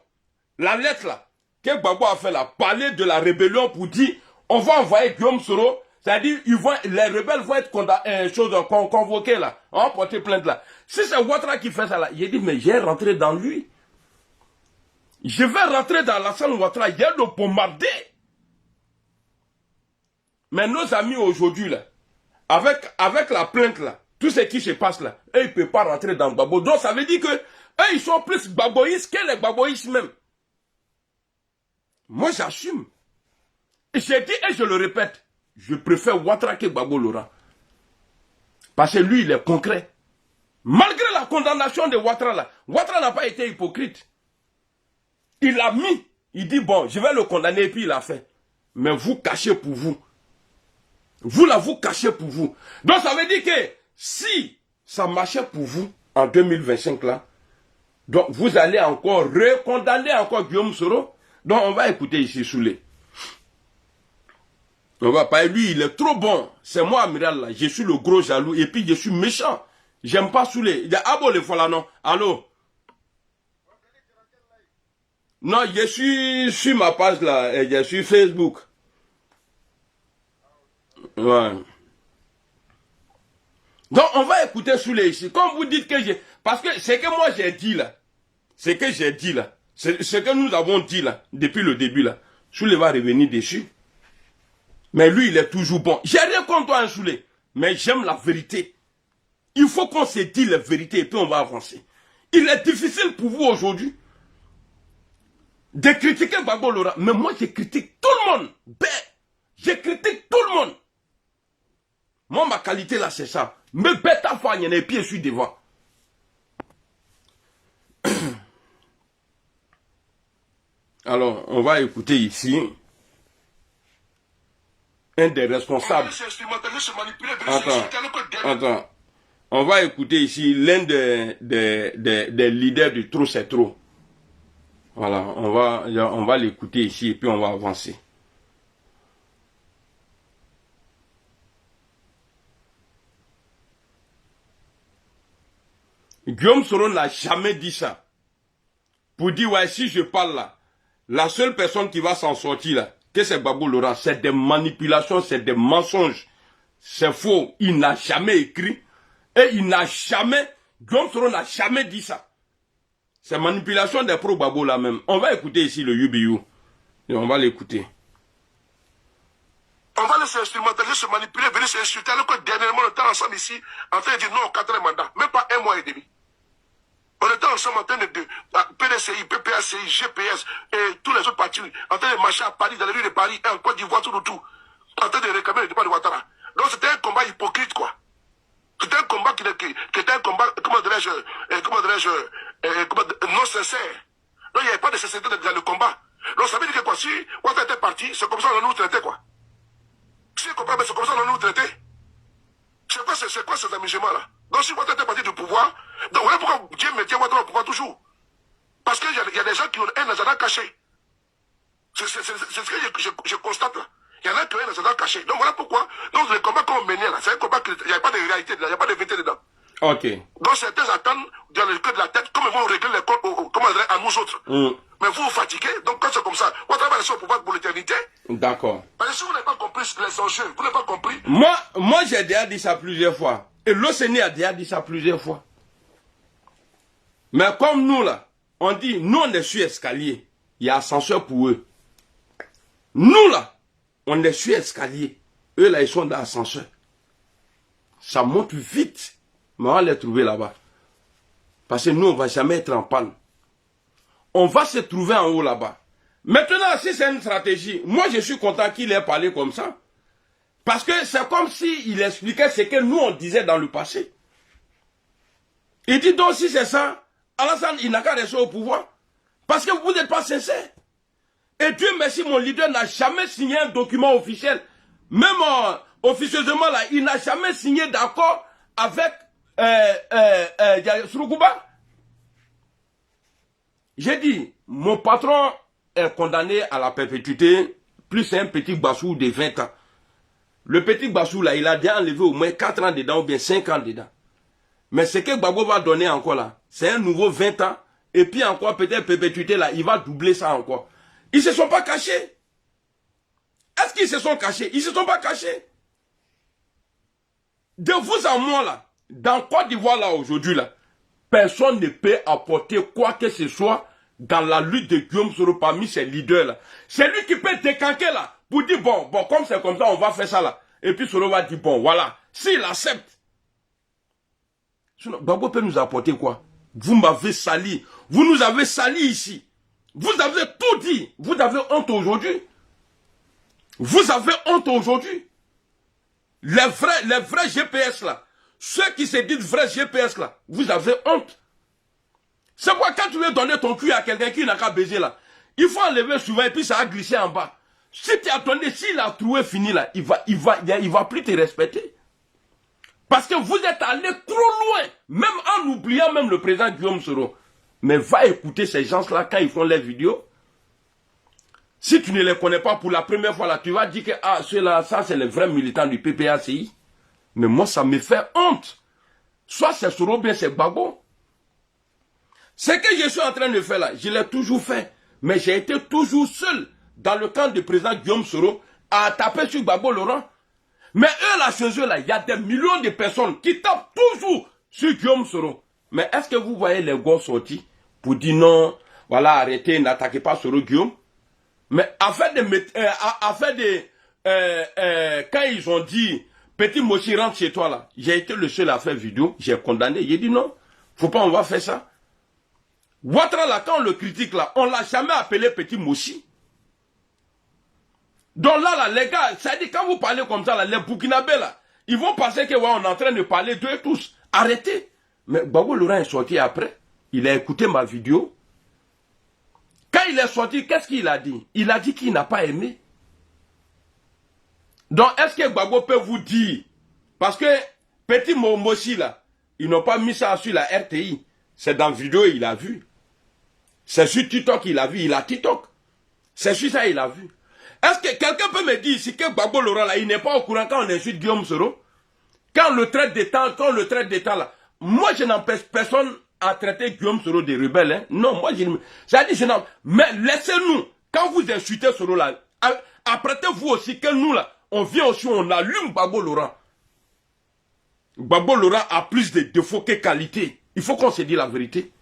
La lettre là, que Gbagbo a fait là, parler de la rébellion pour dire, on va envoyer Guillaume Soro, C'est-à-dire, les rebelles vont être convoqués là, on va porter plainte là. Si c'est Ouattara qui fait ça là, il dit, mais j'ai rentré dans lui. Je vais rentrer dans la salle Ouattara, il y a le bombardé. Mais nos amis aujourd'hui là, avec la plainte là, tout ce qui se passe là, eux ils ne peuvent pas rentrer dans Gbagbo. Donc ça veut dire que eux ils sont plus gbagboïstes que les gbagboïstes même. Moi j'assume. Et j'ai dit et je le répète, je préfère Ouattara que Gbagbo Laurent. Parce que lui il est concret. Malgré la condamnation de Ouattara là, Ouattara n'a pas été hypocrite. Il a mis, il dit bon je vais le condamner et puis il a fait. Mais vous cachez pour vous. Vous là, vous cachez pour vous. Donc ça veut dire que si ça marchait pour vous en 2025 là, donc vous allez encore recondamner encore Guillaume Soro. Donc on va écouter ici Soulé. On va pas, lui il est trop bon. C'est moi amiral là, je suis le gros jaloux et puis je suis méchant. J'aime pas Soulé. Il y a Abo le voilà non. Allô? Non, je suis sur ma page là, et je suis Facebook. Ouais. Donc on va écouter Soulé ici. Comme vous dites que j'ai... Parce que ce que moi j'ai dit là, ce que j'ai dit là, ce que nous avons dit là, depuis le début là, Soulé va revenir dessus. Mais lui il est toujours bon. J'ai rien contre toi hein, Soulé, mais j'aime la vérité. Il faut qu'on se dise la vérité et puis on va avancer. Il est difficile pour vous aujourd'hui de critiquer Gbagbo Laurent. Mais moi je critique tout le monde. Je critique tout le monde. Moi, ma qualité là, c'est ça. Me bête à faire, il y en a pieds sur devant. Alors, on va écouter ici un des responsables. Attends. On va écouter ici l'un des leaders du Trop c'est trop. Voilà, on va l'écouter ici et puis on va avancer. Guillaume Soro n'a jamais dit ça. Pour dire, ouais, si je parle là, la seule personne qui va s'en sortir là, que c'est Gbagbo Laurent, c'est des manipulations, c'est des mensonges. C'est faux. Il n'a jamais écrit. Et il n'a jamais, Guillaume Soro n'a jamais dit ça. C'est manipulation des pro-Gbagbo là même. On va écouter ici le UBU. Et on va l'écouter. On va laisser instrumentaliser, se manipuler, venir s'insulter, alors que dernièrement, on était ensemble ici, en train de dire non au 4e mandat, même pas 1 mois et demi. On était ensemble en train de PDCI, PPACI, GPS et tous les autres partis, en train de marcher à Paris, dans les rues de Paris, et en Côte d'Ivoire, tout, en train de réclamer le départ de Ouattara. Donc c'était un combat hypocrite, quoi. C'était un combat qui était un combat, comment dirais-je, non sincère. Donc il n'y avait pas de sincérité dans le combat. Donc ça veut dire que quoi, si Ouattara était parti, c'est comme ça qu'on nous traitait, quoi. Si c'est comme ça qu'on nous traitait. C'est quoi ces amusements-là? Donc si Ouattara était parti du pouvoir, donc voilà pourquoi Dieu mettait Ouattara au pouvoir toujours. Parce qu'il y a des gens qui ont un agenda caché. C'est ce que je constate là. Il y en a qui ont un agenda caché. Donc voilà pourquoi. Donc le combat qu'on menait là, c'est un combat qui il n'y a pas de réalité dedans, il n'y a pas de vérité dedans. Ok. Donc certains attendent dans le cœur de la tête, comme ils vont régler les comptes à nous autres. Mais vous vous fatiguez, donc quand c'est comme ça, Ouattara va rester au pouvoir pour l'éternité. D'accord. Parce que si vous n'avez pas compris les enjeux, vous n'avez pas compris. Moi j'ai déjà dit ça plusieurs fois. Et l'OCNI a déjà dit ça plusieurs fois. Mais comme nous là, on dit, nous on est sur escalier. Il y a ascenseur pour eux. Nous là, on est sur escalier. Eux là, ils sont dans l'ascenseur. Ça monte vite. Mais on va les trouver là-bas. Parce que nous, on ne va jamais être en panne. On va se trouver en haut là-bas. Maintenant, si c'est une stratégie, moi je suis content qu'il ait parlé comme ça. Parce que c'est comme s'il expliquait ce que nous on disait dans le passé. Il dit donc si c'est ça, Alassane il n'a qu'à rester au pouvoir. Parce que vous n'êtes pas sincère. Et Dieu merci, mon leader n'a jamais signé un document officiel. Même officieusement là, il n'a jamais signé d'accord avec Sourouba. J'ai dit, mon patron est condamné à la perpétuité, plus un petit Bassou de 20 ans. Le petit Bassou là, il a déjà enlevé au moins 4 ans dedans ou bien 5 ans dedans. Mais ce que Gbagbo va donner encore là, c'est un nouveau 20 ans. Et puis encore peut-être perpétuité là, il va doubler ça encore. Ils ne se sont pas cachés. Est-ce qu'ils se sont cachés? Ils ne se sont pas cachés. de vous à moi, là, dans Côte d'Ivoire, là, aujourd'hui, là, personne ne peut apporter quoi que ce soit dans la lutte de Guillaume Soro parmi ses leaders, là. C'est lui qui peut décanquer, là, pour dire, bon, comme c'est comme ça, on va faire ça, là. Et puis Soro va dire, bon, voilà. S'il accepte. Sinon, Gbagbo peut nous apporter quoi? Vous m'avez sali. Vous nous avez sali ici. Vous avez tout dit. Vous avez honte aujourd'hui. Vous avez honte aujourd'hui. Les vrais GPS là. Ceux qui se disent vrais GPS là. Vous avez honte. C'est quoi quand tu veux donner ton cul à quelqu'un qui n'a qu'à baiser là. Il faut enlever souvent et puis ça a glissé en bas. Si tu as donné, s'il a trouvé fini là, il va plus te respecter. Parce que vous êtes allé trop loin. Même en oubliant même le président Guillaume Soro. Mais va écouter ces gens-là quand ils font leurs vidéos. Si tu ne les connais pas pour la première fois là, tu vas dire que ah, ceux-là, ça c'est les vrais militants du PPACI. Mais moi, ça me fait honte. Soit c'est Soro, bien c'est Gbagbo. Ce que je suis en train de faire là, je l'ai toujours fait. Mais j'ai été toujours seul dans le camp du président Guillaume Soro à taper sur Gbagbo Laurent. Mais eux là, chez eux là, il y a des millions de personnes qui tapent toujours sur Guillaume Soro. Mais est-ce que vous voyez les gars sortis pour dire non, voilà, arrêtez, n'attaquez pas Soro Guillaume? Mais quand ils ont dit, petit Moshi rentre chez toi là, j'ai été le seul à faire vidéo, j'ai condamné, j'ai dit non, faut pas, on va faire ça. Ouattara là, quand on le critique là, on l'a jamais appelé petit Moshi. Donc là, les gars, ça dit quand vous parlez comme ça là, les Burkinabés là, ils vont penser que ouais, on est en train de parler d'eux tous. Arrêtez. Mais Gbagbo Laurent est sorti après, il a écouté ma vidéo. Quand il est sorti, qu'est-ce qu'il a dit? Il a dit qu'il n'a pas aimé. Donc, est-ce que Gbagbo peut vous dire? Parce que, petit Momoshi, là, ils n'ont pas mis ça sur la RTI. C'est dans la vidéo, il a vu. C'est sur TikTok, il a vu. Il a TikTok. C'est sur ça, il a vu. Est-ce que quelqu'un peut me dire ici que Gbagbo Laurent, là, il n'est pas au courant quand on insulte Guillaume Soro? Quand on le traite d'état, là, moi, je n'empêche personne à traiter Guillaume Soro de rebelle, hein. Non, moi, mais laissez-nous, quand vous insultez Soro là, apprêtez-vous aussi que nous là, on vient aussi, on allume Gbagbo Laurent. Gbagbo Laurent a plus de défauts que qualité. Il faut qu'on se dise la vérité.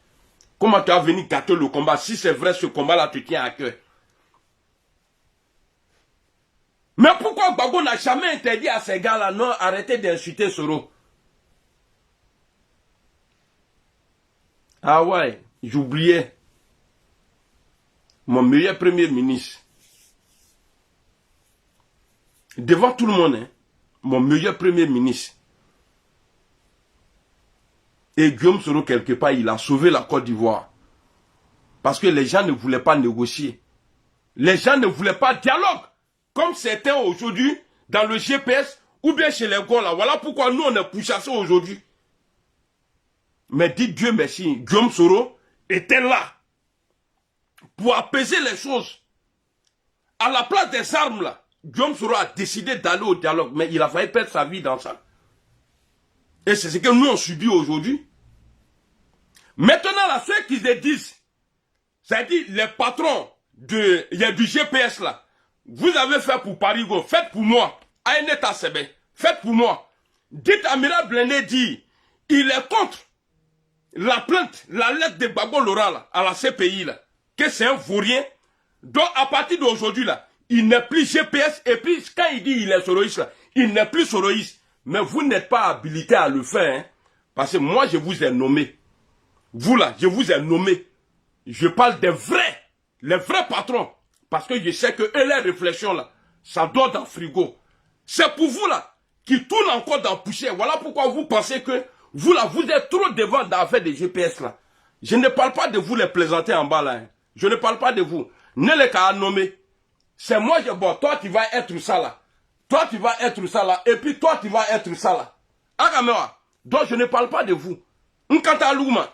Comment tu as venu gâter le combat? Si c'est vrai, ce combat-là te tient à cœur. Mais pourquoi Gbagbo n'a jamais interdit à ces gars-là, non, arrêtez d'insulter Soro? Ah ouais, j'oubliais. Mon meilleur premier ministre. Devant tout le monde, hein, mon meilleur premier ministre. Et Guillaume Soro, quelque part, il a sauvé la Côte d'Ivoire. Parce que les gens ne voulaient pas négocier. Les gens ne voulaient pas dialogue. Comme certains aujourd'hui, dans le GPS, ou bien chez les gars là. Voilà pourquoi nous, on est pourchassés aujourd'hui. Mais dites Dieu merci, Guillaume Soro était là pour apaiser les choses. À la place des armes là, Guillaume Soro a décidé d'aller au dialogue, mais il a failli perdre sa vie dans ça. Et c'est ce que nous on subit aujourd'hui. Maintenant là, ceux qui se disent, c'est-à-dire les patrons du GPS là, vous avez fait pour Parigo, faites pour moi. Aïneta Sebe, faites pour moi. Dites Amiral Blindé dit, il est contre la plainte, la lettre de Gbagbo Laurent là, à la CPI là, que c'est un vaurien. Donc à partir d'aujourd'hui là, il n'est plus GPS et puis quand il dit il est soroïste là, il n'est plus soroïste. Mais vous n'êtes pas habilité à le faire, hein, parce que moi je vous ai nommé. Vous là, je vous ai nommé. Je parle des vrais, les vrais patrons. Parce que je sais que eux, les réflexions là, ça dort dans le frigo. C'est pour vous là, qui tourne encore dans la poussière. Voilà pourquoi vous pensez que vous là, vous êtes trop devant dans l'affaire des GPS là. Je ne parle pas de vous les plaisanter en bas là. Hein. Je ne parle pas de vous. Ne les qu'à nommer. C'est moi, bon, toi tu vas être ça là. Toi tu vas être ça là. Et puis toi tu vas être ça là. Agamewa. Donc je ne parle pas de vous. Nkata Louma.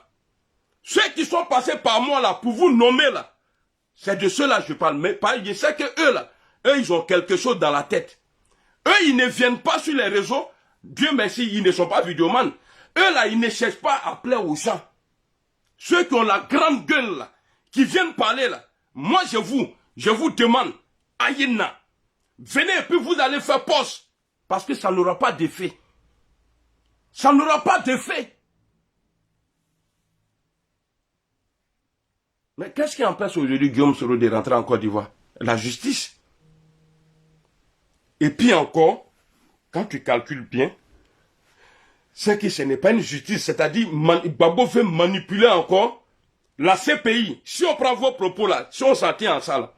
Ceux qui sont passés par moi là, pour vous nommer là. C'est de ceux-là que je parle. Mais je sais que eux là, eux ils ont quelque chose dans la tête. Eux ils ne viennent pas sur les réseaux. Dieu merci, ils ne sont pas vidéomans. Eux là, ils ne cherchent pas à plaire aux gens. Ceux qui ont la grande gueule là, qui viennent parler là. Moi je vous demande, Aïna, venez et puis vous allez faire poste. Parce que ça n'aura pas d'effet. Ça n'aura pas d'effet. Mais qu'est-ce qui empêche aujourd'hui Guillaume Soro de rentrer en Côte d'Ivoire? La justice. Et puis encore, quand tu calcules bien, c'est que ce n'est pas une justice, c'est-à-dire Gbagbo veut manipuler encore la CPI. Si on prend vos propos là, si on s'en tient en ça là,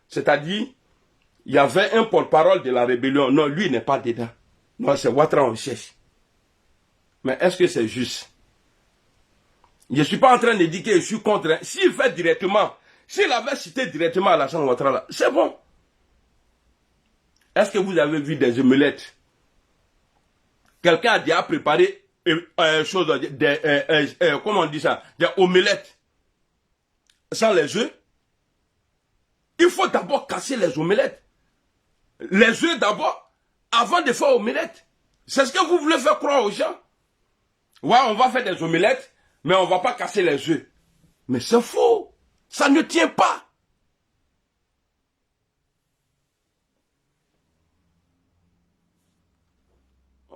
c'est-à-dire, il y avait un porte-parole de la rébellion. Non, lui n'est pas dedans. Non, c'est Ouattara en chef. Mais est-ce que c'est juste? Je ne suis pas en train de dire que je suis contre. S'il fait directement, s'il avait cité directement Alassane Ouattara là, c'est bon. Est-ce que vous avez vu des omelettes? Quelqu'un a déjà préparé comment on dit ça? Des omelettes sans les œufs. Il faut d'abord casser les omelettes. Les œufs d'abord, avant de faire omelette. C'est ce que vous voulez faire croire aux gens. Ouais, on va faire des omelettes, mais on ne va pas casser les œufs. Mais c'est faux. Ça ne tient pas.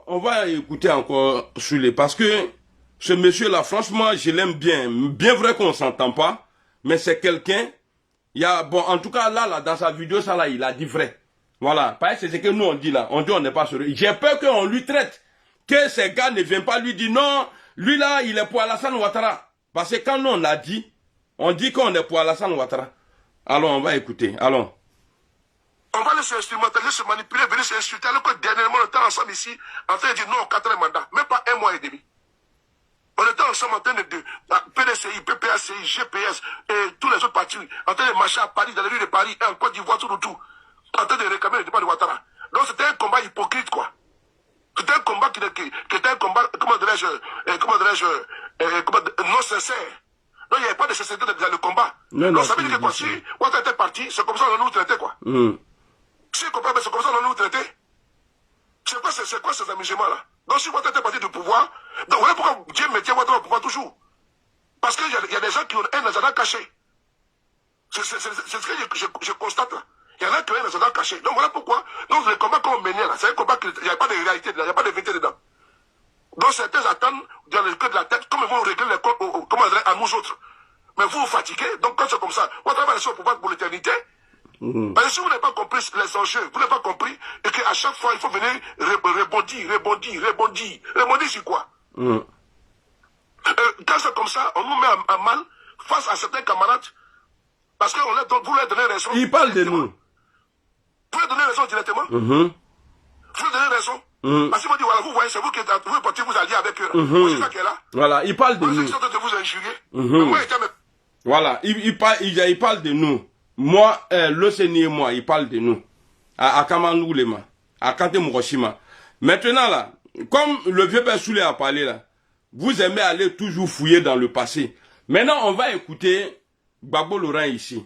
On va écouter encore Soulé, parce que ce monsieur-là, franchement, je l'aime bien. Bien vrai qu'on ne s'entend pas, mais c'est quelqu'un, bon, en tout cas, là, dans sa vidéo, ça, là, il a dit vrai. Voilà, c'est ce que nous, on dit là. On dit on n'est pas sur eux. J'ai peur qu'on lui traite, que ces gars ne viennent pas lui dire non, lui là, il est pour Alassane Ouattara. Parce que quand nous, on l'a dit, on dit qu'on est pour Alassane Ouattara. Allons, on va écouter, allons. On va laisser instrumentaliser, se manipuler, venir s'insulter, alors que dernièrement, on était ensemble ici, en train de dire non au 4e mandat, même pas 1 mois et demi. On était ensemble en train de PDCI, PPACI, GPS, et tous les autres partis, en train de marcher à Paris, dans les rues de Paris, et en Côte d'Ivoire, tout, en train de réclamer le départ de Ouattara. Donc c'était un combat hypocrite, quoi. C'était un combat qui était un combat, comment dirais-je, non sincère. Donc il n'y avait pas de sincérité dans le combat. Donc ça veut dire que quoi, si Ouattara était parti, c'est comme ça qu'on nous traitait, quoi. Si vous comprenez, c'est comme ça qu'on nous traitait. C'est quoi ces amusements-là? Donc si Ouattara était parti du pouvoir, donc voilà pourquoi Dieu mettait Ouattara au pouvoir toujours. Parce qu'il y a des gens qui ont un agenda caché. C'est ce que je constate là. Il y en a qui ont un agenda caché. Donc voilà pourquoi. Donc le combat qu'on menait là, c'est un combat qui il n'y a pas de réalité dedans, il n'y a pas de vérité dedans. Donc certains attendent dans le cœur de la tête, comme ils vont régler les comptes à nous autres. Mais vous vous fatiguez, donc quand c'est comme ça, Ouattara va rester au pouvoir pour l'éternité. Parce que si vous n'avez pas compris les enjeux, vous n'avez pas compris, et qu'à chaque fois, il faut venir rebondir. Rebondir sur quoi? Quand c'est comme ça, on nous met à mal face à certains camarades, parce que vous leur donnez raison. Il parle de nous. Vous leur donnez raison directement. Vous leur donnez raison. Parce qu'ils vont dire, voilà, vous voyez, c'est vous qui portez vous alliez avec eux. C'est ça qui est là. Voilà, il parle de nous. Vous êtes de vous injurier. Moi, voilà, il parle de nous. Moi, le Seigneur et moi, il parle de nous. À Kamanoulema, à Kante Muroshima. Maintenant là, comme le vieux père Soulé a parlé là, vous aimez aller toujours fouiller dans le passé. Maintenant, on va écouter Gbagbo Laurent ici.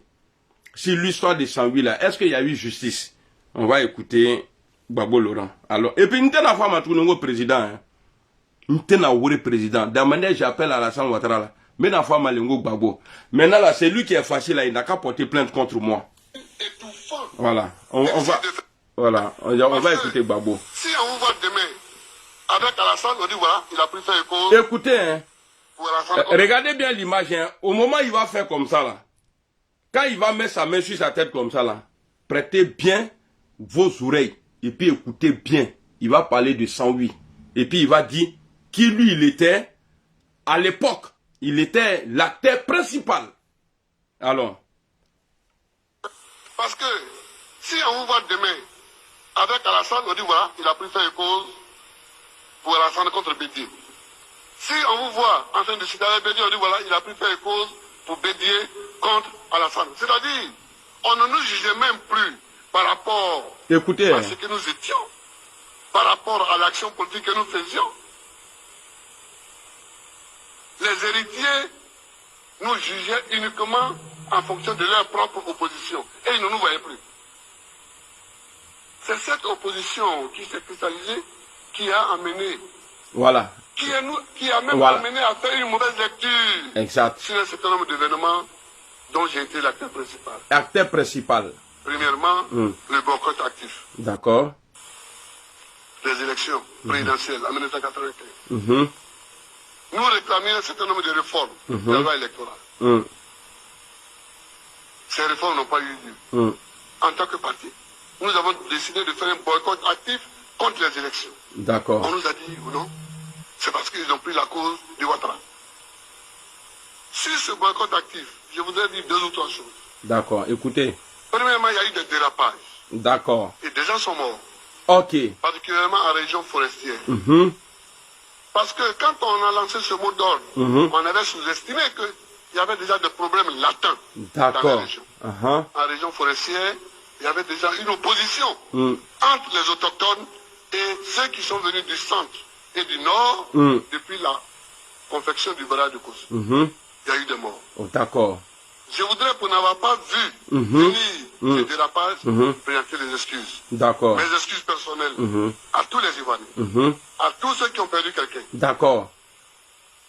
Sur l'histoire de 108 là, est-ce qu'il y a eu justice? On va écouter Gbagbo Laurent. Alors, et puis, nous avons fait un président. Nous avons un président. De la manière, j'appelle Alassane Ouattara là. Mais la femme Malengo Gbagbo. Maintenant là, c'est lui qui est fâché là, il n'a qu'à porter plainte contre moi. Voilà. On va écouter Gbagbo. Si on vous voit demain avec Alassane, on dit voilà, il a pris faire cause. Écoutez, hein, regardez bien l'image. Hein, au moment où il va faire comme ça là, quand il va mettre sa main sur sa tête comme ça là, prêtez bien vos oreilles et puis écoutez bien. Il va parler de 108 et puis il va dire qui lui il était à l'époque. Il était l'acteur principal. Alors. Parce que si on vous voit demain avec Alassane, on dit voilà, il a pris faire cause pour Alassane contre Bédier. Si on vous voit en train de citer Bédier, on dit voilà, il a pris faire cause pour Bédier contre Alassane. C'est-à-dire, on ne nous jugeait même plus par rapport à ce que nous étions, par rapport à l'action politique que nous faisions. Les héritiers nous jugeaient uniquement en fonction de leur propre opposition. Et ils ne nous voyaient plus. C'est cette opposition qui s'est cristallisée qui a amené. Voilà. Qui a même amené à faire une mauvaise lecture. Exact. Sur un certain nombre d'événements dont j'ai été l'acteur principal. Acteur principal. Premièrement, le boycott actif. D'accord. les élections présidentielles en 1995, Mhm. nous réclamions un certain nombre de réformes de la loi électorale. Mhm. Ces réformes n'ont pas eu lieu. Mhm. En tant que parti, nous avons décidé de faire un boycott actif contre les élections. On D'accord. nous a dit ou non, c'est parce qu'ils ont pris la cause du Ouattara. Sur ce boycott actif, je voudrais dire 2 ou 3 choses. D'accord. Écoutez. Premièrement, il y a eu des dérapages D'accord. et des gens sont morts, Ok. particulièrement en région forestière. Mhm. Parce que quand on a lancé ce mot d'ordre, on avait sous-estimé qu'il y avait déjà des problèmes latents dans la D'accord. région. Uh-huh. En région forestière, il y avait déjà une opposition Mm. entre les autochtones et ceux qui sont venus du centre et du nord depuis la confection du barrage de Kossou. Mhm. Il y a eu des morts. Oh, d'accord. Je voudrais, pour n'avoir pas vu venir ces dérapages, présenter les excuses. D'accord. Mes excuses personnelles à tous les Ivoiriens, Mhm. à tous ceux qui ont perdu quelqu'un. D'accord.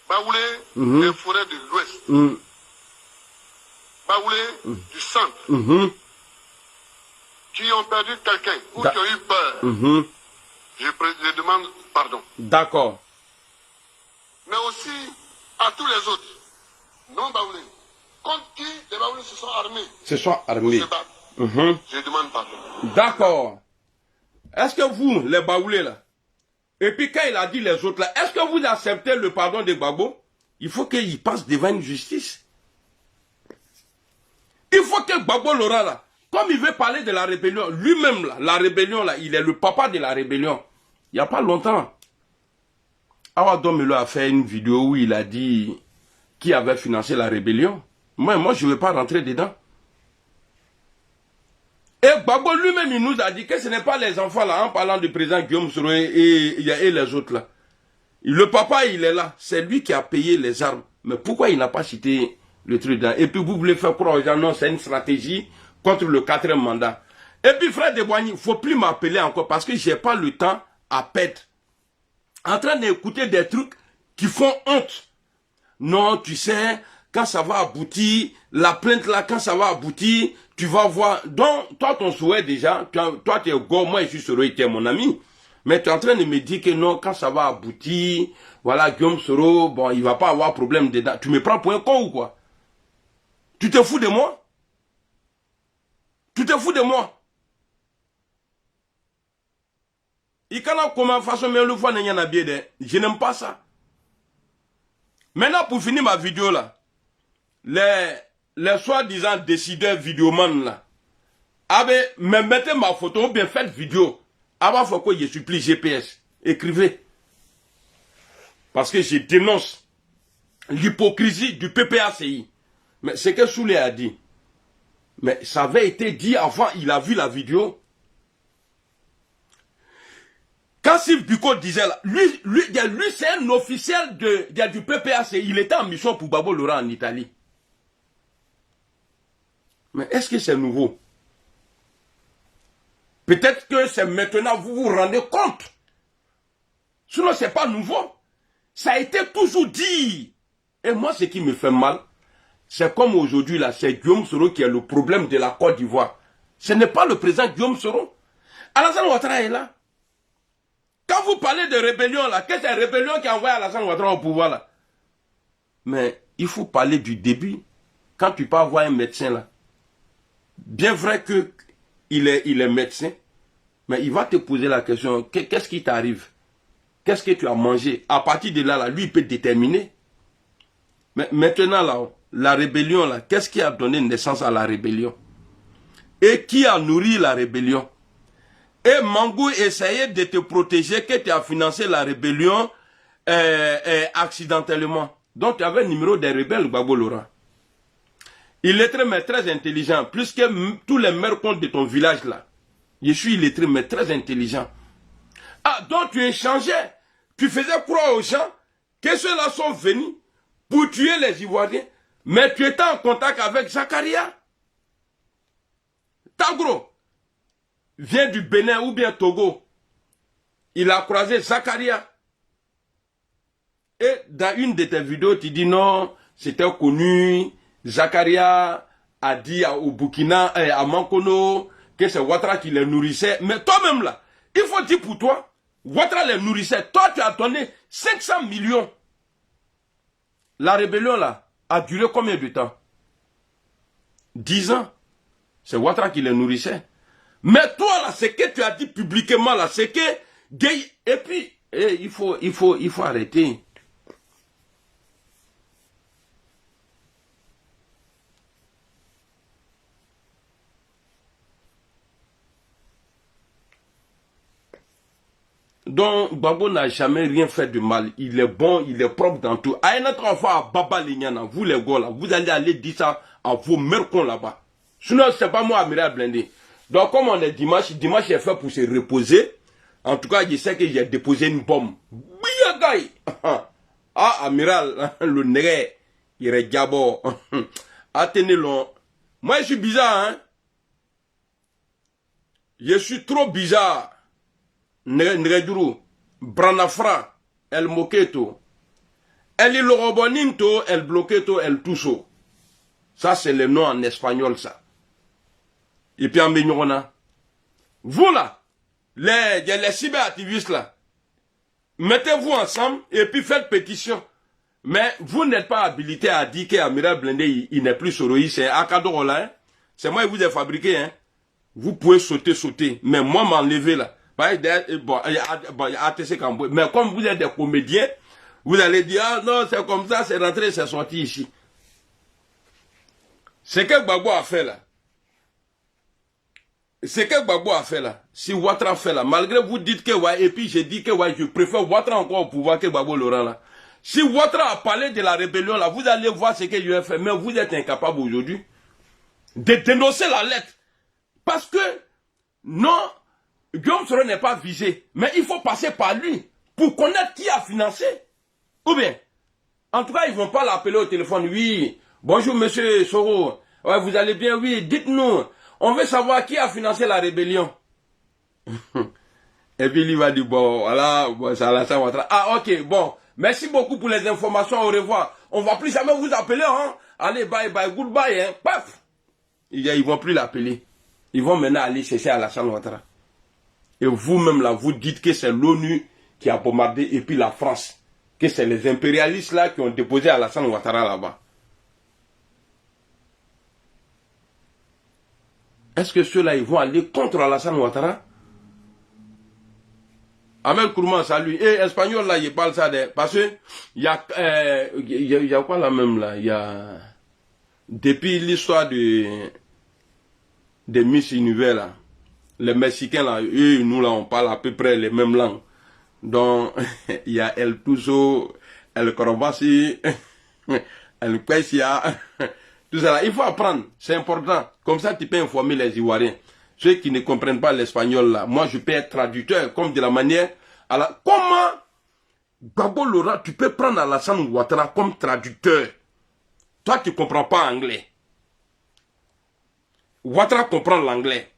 Baoulé, les forêts de l'Ouest, Mhm. Baoulé du centre, Mhm. qui ont perdu quelqu'un ou Da- qui ont eu peur. Mhm. Je demande pardon. D'accord. Mais aussi à tous les autres, non Baoulés, contre qui les Baoulés se sont armés Ce sont pour armés. se battre. Mhm. Je demande pardon. D'accord. Est-ce que vous, les Baoulés là, et puis quand il a dit les autres là, est-ce que vous acceptez le pardon de Gbagbo? Il faut qu'il passe devant une justice. Il faut que Gbagbo Laurent là, comme il veut parler de la rébellion, lui-même là, la rébellion là, il est le papa de la rébellion. Il n'y a pas longtemps, Awa Domelo a fait une vidéo où il a dit qui avait financé la rébellion. Moi je ne vais pas rentrer dedans. Et Gbagbo lui-même, il nous a dit que ce n'est pas les enfants là, en parlant du président Guillaume Soro et les autres là. Le papa, il est là. C'est lui qui a payé les armes. Mais pourquoi il n'a pas cité le truc là? Et puis vous voulez faire croire aux gens, non, c'est une stratégie contre le 4e mandat. Et puis frère Deboigny, il ne faut plus m'appeler encore parce que je n'ai pas le temps à perdre. En train d'écouter des trucs qui font honte. Non, tu sais, quand ça va aboutir, la plainte là, quand ça va aboutir, tu vas voir. Donc, toi, ton souhait déjà, toi, tu es go, moi, je suis Soro, tu es mon ami. Mais tu es en train de me dire que non, quand ça va aboutir, voilà, Guillaume Soro, bon, il va pas avoir problème dedans. Tu me prends pour un con ou quoi? Tu te fous de moi? Tu te fous de moi? Il cannot comment façon mais le fois n'y en a bien de. Je n'aime pas ça. Maintenant pour finir ma vidéo là, les soi-disant décideurs vidéoman là, me mettez ma photo ou bien faites vidéo. Avant faut que je supplie GPS. Écrivez. Parce que je dénonce l'hypocrisie du PPACI. Mais c'est que Soulé a dit. Mais ça avait été dit avant, il a vu la vidéo. Quand Sif Biko disait là, lui c'est un officiel du PPACI. Il était en mission pour Gbagbo Laurent en Italie. Mais est-ce que c'est nouveau? Peut-être que c'est maintenant vous vous rendez compte. Sinon, ce n'est pas nouveau. Ça a été toujours dit. Et moi, ce qui me fait mal, c'est comme aujourd'hui, là, c'est Guillaume Soro qui est le problème de la Côte d'Ivoire. Ce n'est pas le président Guillaume Soro. Alassane Ouattara est là. Quand vous parlez de rébellion, là, que c'est la rébellion qui a envoyé Alassane Ouattara au pouvoir, là. Mais il faut parler du début. Quand tu peux avoir un médecin, là, bien vrai qu'il est médecin, mais il va te poser la question, qu'est-ce qui t'arrive? Qu'est-ce que tu as mangé? À partir de là, lui, il peut déterminer. Mais maintenant, là, la rébellion, là, qu'est-ce qui a donné naissance à la rébellion? Et qui a nourri la rébellion? Et Mangou essayait de te protéger, que tu as financé la rébellion accidentellement. Donc, tu avais le numéro des rebelles, Gbagbo Laurent. Il est très intelligent, plus que tous les maires comptes de ton village, là. Je suis illettré, mais très intelligent. Ah, donc tu échangeais. Tu faisais croire aux gens que ceux-là sont venus pour tuer les Ivoiriens. Mais tu étais en contact avec Zakaria. Tagro vient du Bénin ou bien Togo. Il a croisé Zakaria. Et dans une de tes vidéos, tu dis non, c'était connu. Zakaria a dit au Burkina, à Mankono, que c'est Ouattara qui les nourrissait. Mais toi-même là, il faut dire pour toi Ouattara les nourrissait. Toi, tu as donné 500 millions. La rébellion, là, a duré combien de temps? 10 ans. C'est Ouattara qui les nourrissait. Mais toi, là, ce que tu as dit publiquement, là, c'est que... Et puis, il faut arrêter. Donc, Gbagbo n'a jamais rien fait de mal. Il est bon, il est propre dans tout. À une autre fois, à Baba Lignana, vous les gars là, vous allez aller dire ça à vos mercons là-bas. Sinon, c'est pas moi, Amiral Blindé. Donc, comme on est dimanche est fait pour se reposer. En tout cas, je sais que j'ai déposé une bombe. Biyagaï! Ah, Amiral, le nègre, il est diabo. Attendez-le. Moi, je suis bizarre, hein. Je suis trop bizarre. Negeduru, Branafra, El Moketo, El Iloroboninto, El Bloqueto, El Tuso. Ça, c'est le nom en espagnol, ça. Et puis en Beignorona. Vous, là, les cyberactivistes, là, mettez-vous ensemble et puis faites pétition. Mais vous n'êtes pas habilité à dire qu'Amiral Blindé, il n'est plus soroï, c'est Akadoro, là, hein. C'est moi qui vous ai fabriqué, hein. Vous pouvez sauter. Mais moi, m'enlever, là. Bon, mais comme vous êtes des comédiens, vous allez dire, ah non, c'est comme ça, c'est rentré, c'est sorti ici. Ce que Gbagbo a fait là, si Ouattara fait là, malgré vous dites que ouais, et puis j'ai dit que ouais, je préfère Ouattara encore au pouvoir que Gbagbo Laurent là. Si Ouattara a parlé de la rébellion là, vous allez voir ce que je vais faire, mais vous êtes incapable aujourd'hui de dénoncer la lettre. Parce que, non, Guillaume Soro n'est pas visé, mais il faut passer par lui pour connaître qui a financé. Ou bien, en tout cas, ils ne vont pas l'appeler au téléphone. Oui, bonjour monsieur Soro, ouais, vous allez bien, oui, dites-nous, on veut savoir qui a financé la rébellion. Et puis il va dire, bon, voilà, bon, ça Alassane Ouattara. Ah, ok, bon, merci beaucoup pour les informations, au revoir. On ne va plus jamais vous appeler, hein. Allez, bye, bye, goodbye, hein, paf. Ils ne vont plus l'appeler. Ils vont maintenant aller chercher Alassane Ouattara. Et vous-même là, vous dites que c'est l'ONU qui a bombardé et puis la France. Que c'est les impérialistes là qui ont déposé Alassane Ouattara là-bas. Est-ce que ceux-là, ils vont aller contre Alassane Ouattara? Amel Kourman, salut. Et espagnol là, il parle ça de... Parce que il y a quoi là même là? Il y a... Depuis l'histoire de Miss Univers là, les Mexicains là, eux, nous là, on parle à peu près les mêmes langues. Donc, il y a El Tuso, El Corobasi, El Quesia, tout ça là. Il faut apprendre, c'est important. Comme ça, tu peux informer les Ivoiriens. Ceux qui ne comprennent pas l'espagnol là, moi je peux être traducteur, comme de la manière... Comment, Gbagbo Laurent, tu peux prendre Alassane Ouattara comme traducteur? Toi, tu ne comprends pas anglais. Ouattara comprend l'anglais.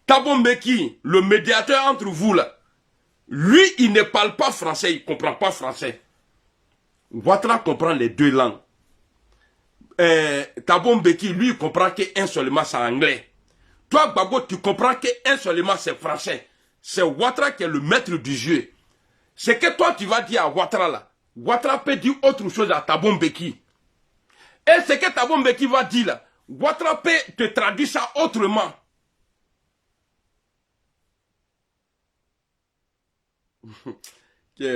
Thabo Mbeki, le médiateur entre vous là, lui, il ne parle pas français, il ne comprend pas français. Ouattara comprend les deux langues. Thabo Mbeki, lui, il comprend qu'un seulement c'est anglais. Toi, Gbagbo, tu comprends qu'un seulement c'est français. C'est Ouattara qui est le maître du jeu. C'est que toi, tu vas dire à Ouattara là, Ouattara peut dire autre chose à Thabo Mbeki. Et ce que Thabo Mbeki va dire là, Ouattara peut te traduire ça autrement.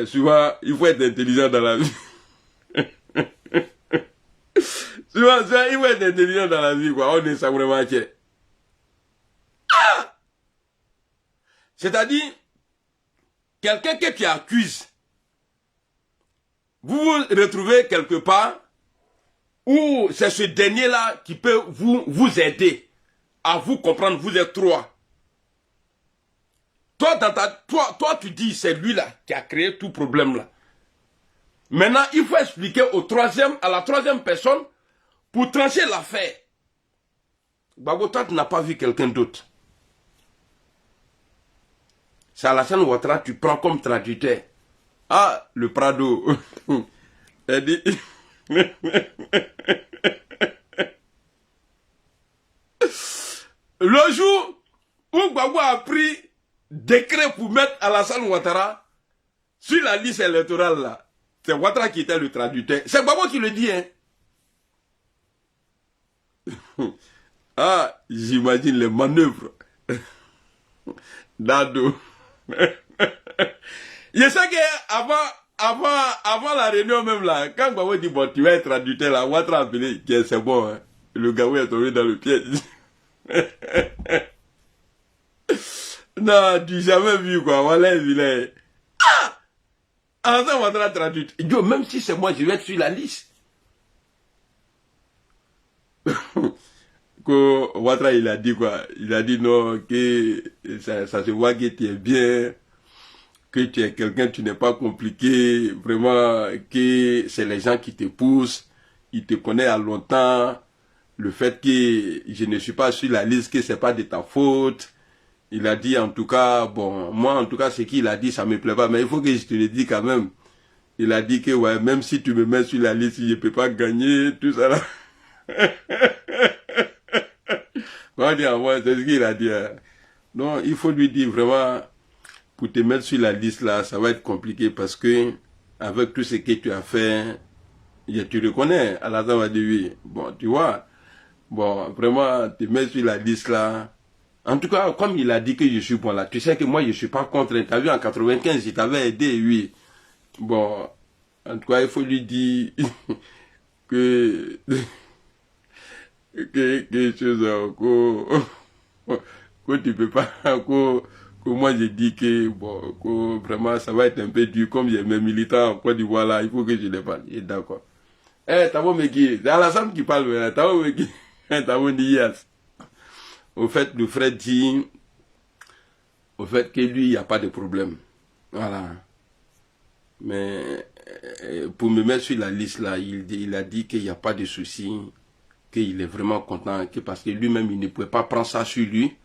Souvent, il faut être intelligent dans la vie. souvent, il faut être intelligent dans la vie, quoi. On est ça vraiment. Ah! C'est-à-dire, quelqu'un que tu accuses, vous vous retrouvez quelque part où c'est ce dernier-là qui peut vous aider à vous comprendre, vous êtes trois. Toi, tu dis, c'est lui-là qui a créé tout problème-là. Maintenant, il faut expliquer à la troisième personne pour trancher l'affaire. Gbagbo, toi, tu n'as pas vu quelqu'un d'autre. C'est Alassane Ouattara, tu prends comme traducteur. Ah, le Prado. Elle dit... Le jour où Gbagbo a pris décret pour mettre Alassane Ouattara sur la liste électorale là. C'est Ouattara qui était le traducteur. C'est Gbagbo qui le dit, hein. Ah, j'imagine les manœuvres. Dado. Je sais que avant la réunion même là, quand Gbagbo dit bon, tu vas être traducteur là, Ouattara a appelé, c'est bon, hein. Le gars est tombé dans le piège. Non, tu n'as jamais vu quoi, voilà, vilain. Ah! Alassane Ouattara traduit. Yo, même si c'est moi, je vais être sur la liste. Que Ouattara, il a dit quoi? Il a dit non, que ça se voit que tu es bien, que tu es quelqu'un, tu n'es pas compliqué, vraiment, que c'est les gens qui te poussent, ils te connaissent à longtemps, le fait que je ne suis pas sur la liste, que c'est pas de ta faute. Il a dit en tout cas, bon, moi en tout cas, ce qu'il a dit, ça me plaît pas, mais il faut que je te le dise quand même. Il a dit que, ouais, même si tu me mets sur la liste, je ne peux pas gagner, tout ça là. C'est ce qu'il a dit. Non, il faut lui dire vraiment, pour te mettre sur la liste là, ça va être compliqué parce que, avec tout ce que tu as fait, tu reconnais, Alassane va dire oui. Bon, tu vois, bon, vraiment, te mettre sur la liste là. En tout cas, comme il a dit que je suis bon là, tu sais que moi je ne suis pas contre. Tu as vu en 95, je t'avais aidé, oui. Bon, en tout cas, il faut lui dire que tu peux pas, que moi je dis que bon, que vraiment ça va être un peu dur, comme j'ai mes militants en Côte d'Ivoire là, il faut que je les parle. D'accord. Eh, Tabo Meki, c'est Alassane qui parle maintenant. Tabo Meki, Tabo dit yes. Au fait, le frère dit, au fait que lui, il n'y a pas de problème. Voilà. Mais pour me mettre sur la liste là, il a dit qu'il n'y a pas de souci, qu'il est vraiment content, que parce que lui-même, il ne pouvait pas prendre ça sur lui.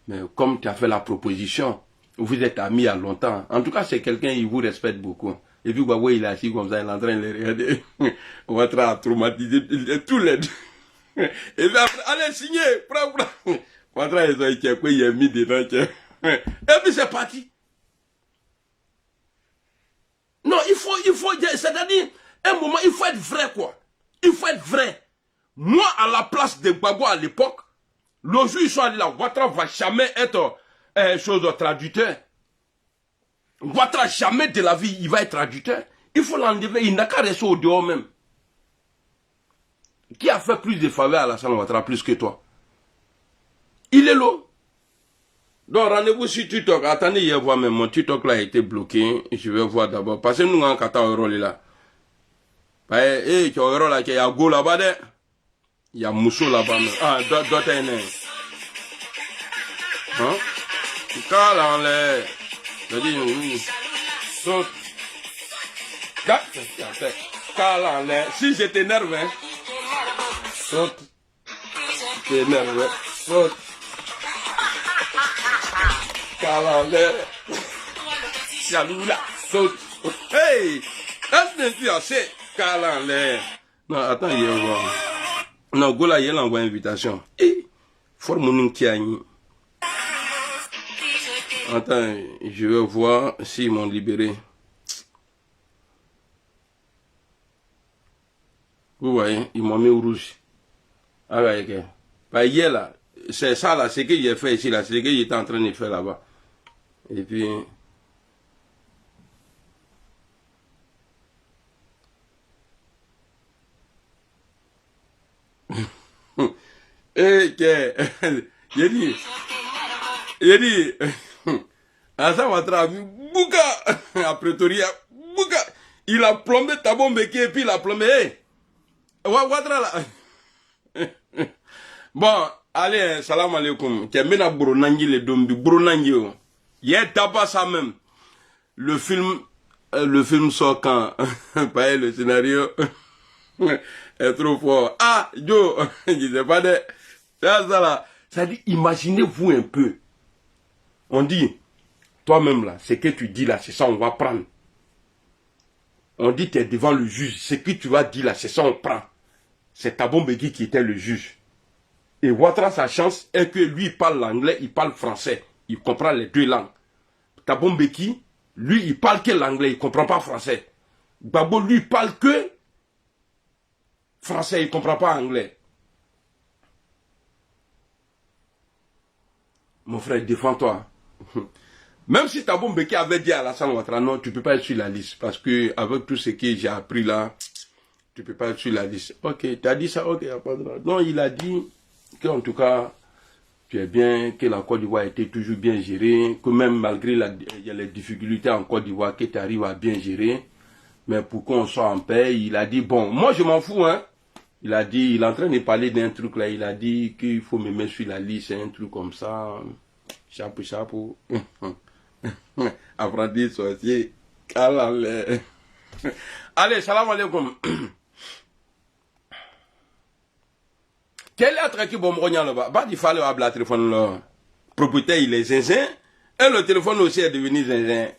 Mais comme tu as fait la proposition, vous êtes amis à longtemps. En tout cas, c'est quelqu'un, il vous respecte beaucoup. Et puis, Gbagbo, il est assis comme ça, il est en train de le regarder. On va traumatiser tous les deux. Et puis après, allez, signez, prends. Ouattara, ils ont quoi, il a mis dedans. Et puis, c'est parti. Non, il faut, c'est-à-dire, un moment, il faut être vrai, quoi. Il faut être vrai. Moi, à la place de Gbagbo à l'époque, le jour où ils sont allés là, Ouattara va jamais être traducteur. Ouattara, jamais de la vie, il va être traducteur. Il faut l'enlever, il n'a qu'à rester au dehors même. Qui a fait plus de faveurs à Alassane Ouattara plus que toi? Il est là. Donc, rendez-vous sur TikTok. Attendez, je vais voir, mais mon TikTok là a été bloqué. Je vais voir d'abord. Parce que nous, on a un rôle là. Eh, tu as un rôle là, il y a Go là-bas. Il y a Mousso là-bas. Ah, d'autres aînés. Hein? Car en l'air. Je dis, oui. Donc, car en l'air. Si je t'énerve, hein. Donc, t'énerve. Donc, car en l'air. Yaloula. Donc, hey! Est-ce que tu as assez? Car en l'air. Non, attends, il y a voir. Non, Gola, il envoie une invitation. Eh, forme qui a une. Attends, je vais voir s'ils m'ont libéré. Vous voyez, ils m'ont mis au rouge. Ah ouais, ok. Bah, hier là, c'est ça là, c'est ce que j'ai fait ici là, c'est ce que j'étais en train de faire là-bas. Et puis. Eh, j'ai dit, Alassane Ouattara, Bouka, à Pretoria, Bouka, il a plombé Thabo Mbeki et puis il a plombé, Ouattara là. Bon, allez, salam alaikum, tu es mena Bouronangi le dombi, Bouronangi, il y a tabac ça même, le film sort quand, pas le scénario. Est trop fort. Ah, Joe, je sais pas de... Ça là. Ça dit, imaginez-vous un peu. On dit, toi-même là, ce que tu dis là, c'est ça on va prendre. On dit, tu es devant le juge. Ce que tu vas dire là, c'est ça on prend. C'est Thabo Mbeki qui était le juge. Et Ouattara, sa chance est que lui, il parle l'anglais, il parle français. il comprend les deux langues. Thabo Mbeki, lui, il parle que l'anglais, il ne comprend pas français. Gbagbo, lui, il parle que français, il ne comprend pas anglais. Mon frère, défends-toi. Même si Thabo Mbeki avait dit à Alassane Ouattara, non, tu ne peux pas être sur la liste. Parce que avec tout ce que j'ai appris là, tu ne peux pas être sur la liste. Ok, tu as dit ça, ok, non, il a dit qu'en tout cas, tu es bien, que la Côte d'Ivoire était toujours bien gérée, que même malgré il y a les difficultés en Côte d'Ivoire, que tu arrives à bien gérer. Mais pour qu'on soit en paix, il a dit, bon, moi je m'en fous, hein. Il a dit, il est en train de parler d'un truc là, il a dit qu'il faut me mettre sur la liste, un truc comme ça. Chapeau, chapeau. Apprenti sorcier. Allez, salam alaikum. Quel est qui bon là-bas? Bah, il fallait avoir le téléphone là. Propriétaire, il est zinzin. Et le téléphone aussi est devenu zinzin.